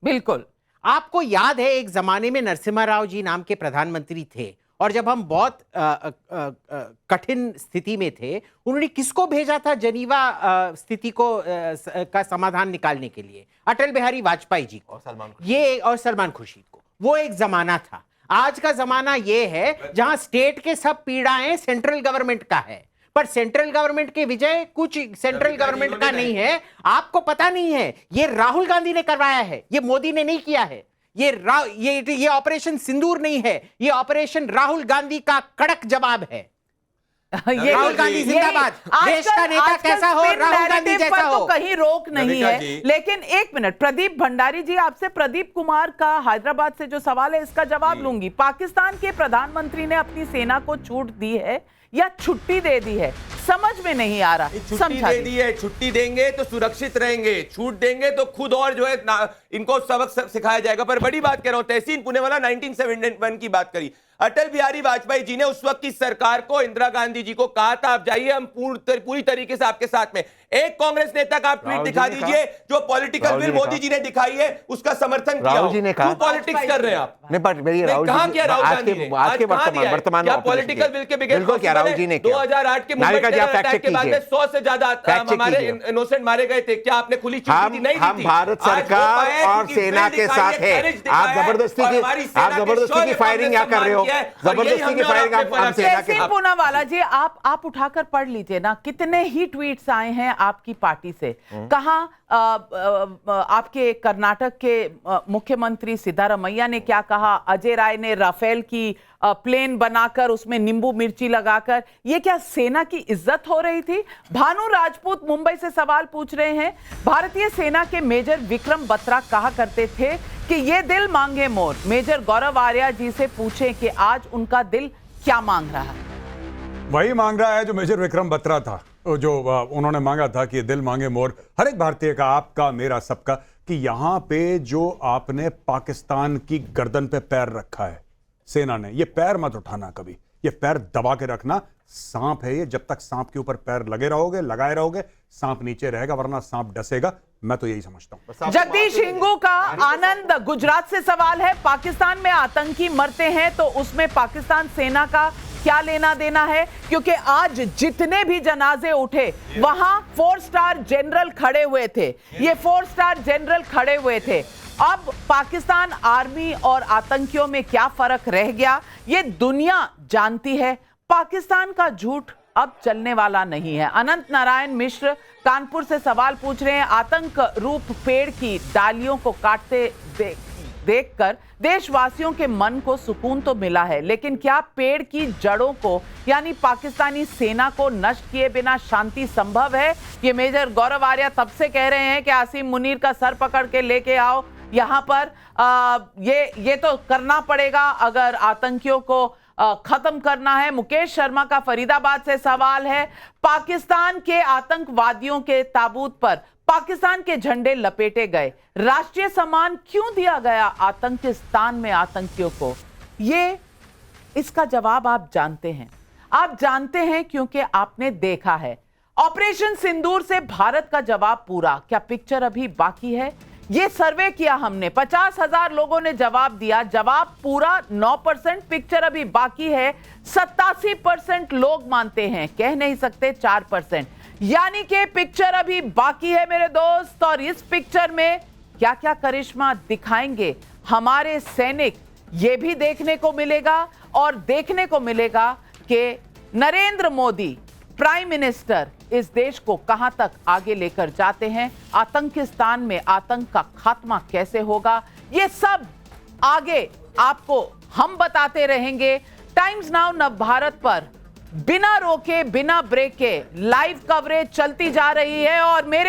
[SPEAKER 5] बिल्कुल।
[SPEAKER 13] आपको याद है एक जमाने में नरसिम्हा राव जी नाम के प्रधानमंत्री थे, और जब हम बहुत कठिन स्थिति में थे, उन्होंने किसको भेजा था जनीवा स्थिति को का समाधान निकालने के लिए? अटल बिहारी वाजपेयी जी को, और सलमान खुर्शीद को। वो एक जमाना था। आज का जमाना ये है जहां स्टेट के सब पीड़ाएं सेंट्रल गवर्नमेंट का है, पर सेंट्रल गवर्नमेंट के विजय कुछ सेंट्रल गवर्नमेंट का नहीं है। आपको पता नहीं है, ये राहुल गांधी ने करवाया है, ये मोदी ने नहीं किया है। ये ऑपरेशन सिंदूर नहीं है, ये ऑपरेशन राहुल गांधी का कड़क जवाब है। राहुल गांधी जिंदाबाद। देश का नेता कैसा हो, राहुल गांधी जैसा हो।
[SPEAKER 5] तो कहीं रोक नहीं है। लेकिन एक मिनट, प्रदीप भंडारी जी, आपसे प्रदीप कुमार का हैदराबाद से जो सवाल है इसका जवाब लूंगी। पाकिस्तान के प्रधानमंत्री ने अपनी सेना को छूट दी है या छुट्टी दे दी है, समझ में नहीं आ रहा।
[SPEAKER 14] छुट्टी दे दी है, छुट्टी देंगे तो सुरक्षित रहेंगे, छूट देंगे तो खुद और जो है इनको सबक सिखाया जाएगा। पर बड़ी बात कह रहा हूं, तहसीन पुणेवाला 1971 की बात करी। अटल बिहारी वाजपेयी जी ने उस वक्त की सरकार को, इंदिरा गांधी जी को कहा था आप जाइए, हम पूरी तरीके से आपके साथ में। एक कांग्रेस नेता का आप ट्वीट दिखा दीजिए जो पॉलिटिकल विल मोदी जी ने दिखाई है उसका समर्थन किया।
[SPEAKER 15] राहुल जी ने कहा,
[SPEAKER 14] पॉलिटिक्स कर रहे हैं आप।
[SPEAKER 15] नहीं, पर मेरी राहुल जी
[SPEAKER 14] कहां किया राहुल गांधी ने?
[SPEAKER 15] आज के वर्तमान
[SPEAKER 14] क्या पॉलिटिकल विल के बगैर
[SPEAKER 15] बिल्कुल क्या राहुल जी ने किया?
[SPEAKER 14] 2008 के मुंबई अटैक के बाद में 100 से ज्यादा हमारे इनोसेंट मारे गए थे। क्या आपने खुली चिट्ठी दी? नहीं दी थी।
[SPEAKER 15] हम भारत सरकार और सेना के साथ है। आप जबरदस्ती की फायरिंग क्या कर रहे हो? जबरदस्ती की फायरिंग आप सेना के।
[SPEAKER 5] पूनावाला जी, आप उठाकर पढ़ लीजिए ना, कितने ही ट्वीट्स आए हैं आपकी पार्टी से। कहां आपके कर्नाटक के मुख्यमंत्री सिद्धारमैया ने क्या कहा, अजय राय ने राफेल की प्लेन बनाकर उसमें नींबू मिर्ची लगाकर, ये क्या सेना की इज्जत हो रही थी? भानु राजपूत मुंबई से सवाल पूछ रहे हैं, भारतीय सेना के मेजर विक्रम बत्रा कहा करते थे कि ये दिल मांगे मोर। मेजर गौरव आर्या जी से पूछें कि आज उनका दिल क्या मांग रहा है।
[SPEAKER 11] वही मांग रहा है जो मेजर विक्रम बत्रा था, जो उन्होंने मांगा था कि दिल मांगे मोर हर एक भारतीय का, आपका, मेरा, सबका, कि यहां पे जो आपने पाकिस्तान की गर्दन पे पैर रखा है सेना ने, ये पैर मत उठाना कभी, ये पैर दबा के रखना। सांप है ये, जब तक सांप के ऊपर पैर लगाए रहोगे सांप नीचे रहेगा, वरना सांप डसेगा। मैं तो यही समझता हूं।
[SPEAKER 5] जगदीश हिंगू का आनंद गुजरात से सवाल है, पाकिस्तान में आतंकी मरते हैं तो उसमें पाकिस्तान सेना का क्या लेना देना है? क्योंकि आज जितने भी जनाजे उठे वहां 4 स्टार जनरल खड़े हुए थे, ये 4 स्टार जनरल खड़े हुए थे। अब पाकिस्तान आर्मी और आतंकियों में क्या फर्क रह गया, ये दुनिया जानती है। पाकिस्तान का झूठ अब चलने वाला नहीं है। अनंत नारायण मिश्र कानपुर से सवाल पूछ रहे हैं, आतंक रूप पेड़ की डालियों को काटते देखकर देशवासियों के मन को सुकून तो मिला है, लेकिन क्या पेड़ की जड़ों को यानी पाकिस्तानी सेना को नष्ट किए बिना शांति संभव है? ये मेजर गौरव आर्या तब से कह रहे हैं कि आसिम मुनीर का सर पकड़ के लेके आओ यहां पर। ये तो करना पड़ेगा अगर आतंकियों को खत्म करना है। मुकेश शर्मा का फरीदाबाद से सवाल है, पाकिस्तान के आतंकवादियों के ताबूत पर पाकिस्तान के झंडे लपेटे गए, राष्ट्रीय सम्मान क्यों दिया गया आतंकिस्तान में आतंकियों को? ये इसका जवाब आप जानते हैं। आप जानते हैं क्योंकि आपने देखा है। ऑपरेशन सिंदूर से भारत का जवाब पूरा, क्या पिक्चर अभी बाकी है? ये सर्वे किया हमने, 50,000 लोगों ने जवाब दिया, जवाब पूरा 9%, पिक्चर अभी बाकी है 87% लोग मानते हैं, कह नहीं सकते 4%, यानी कि पिक्चर अभी बाकी है मेरे दोस्त। और इस पिक्चर में क्या क्या करिश्मा दिखाएंगे हमारे सैनिक, ये भी देखने को मिलेगा। और देखने को मिलेगा कि नरेंद्र मोदी प्राइम मिनिस्टर इस देश को कहां तक आगे लेकर जाते हैं, आतंकिस्तान में आतंक का खात्मा कैसे होगा, ये सब आगे आपको हम बताते रहेंगे। टाइम्स नाउ नव भारत पर बिना रोके बिना ब्रेक के लाइव कवरेज चलती जा रही है और मेरे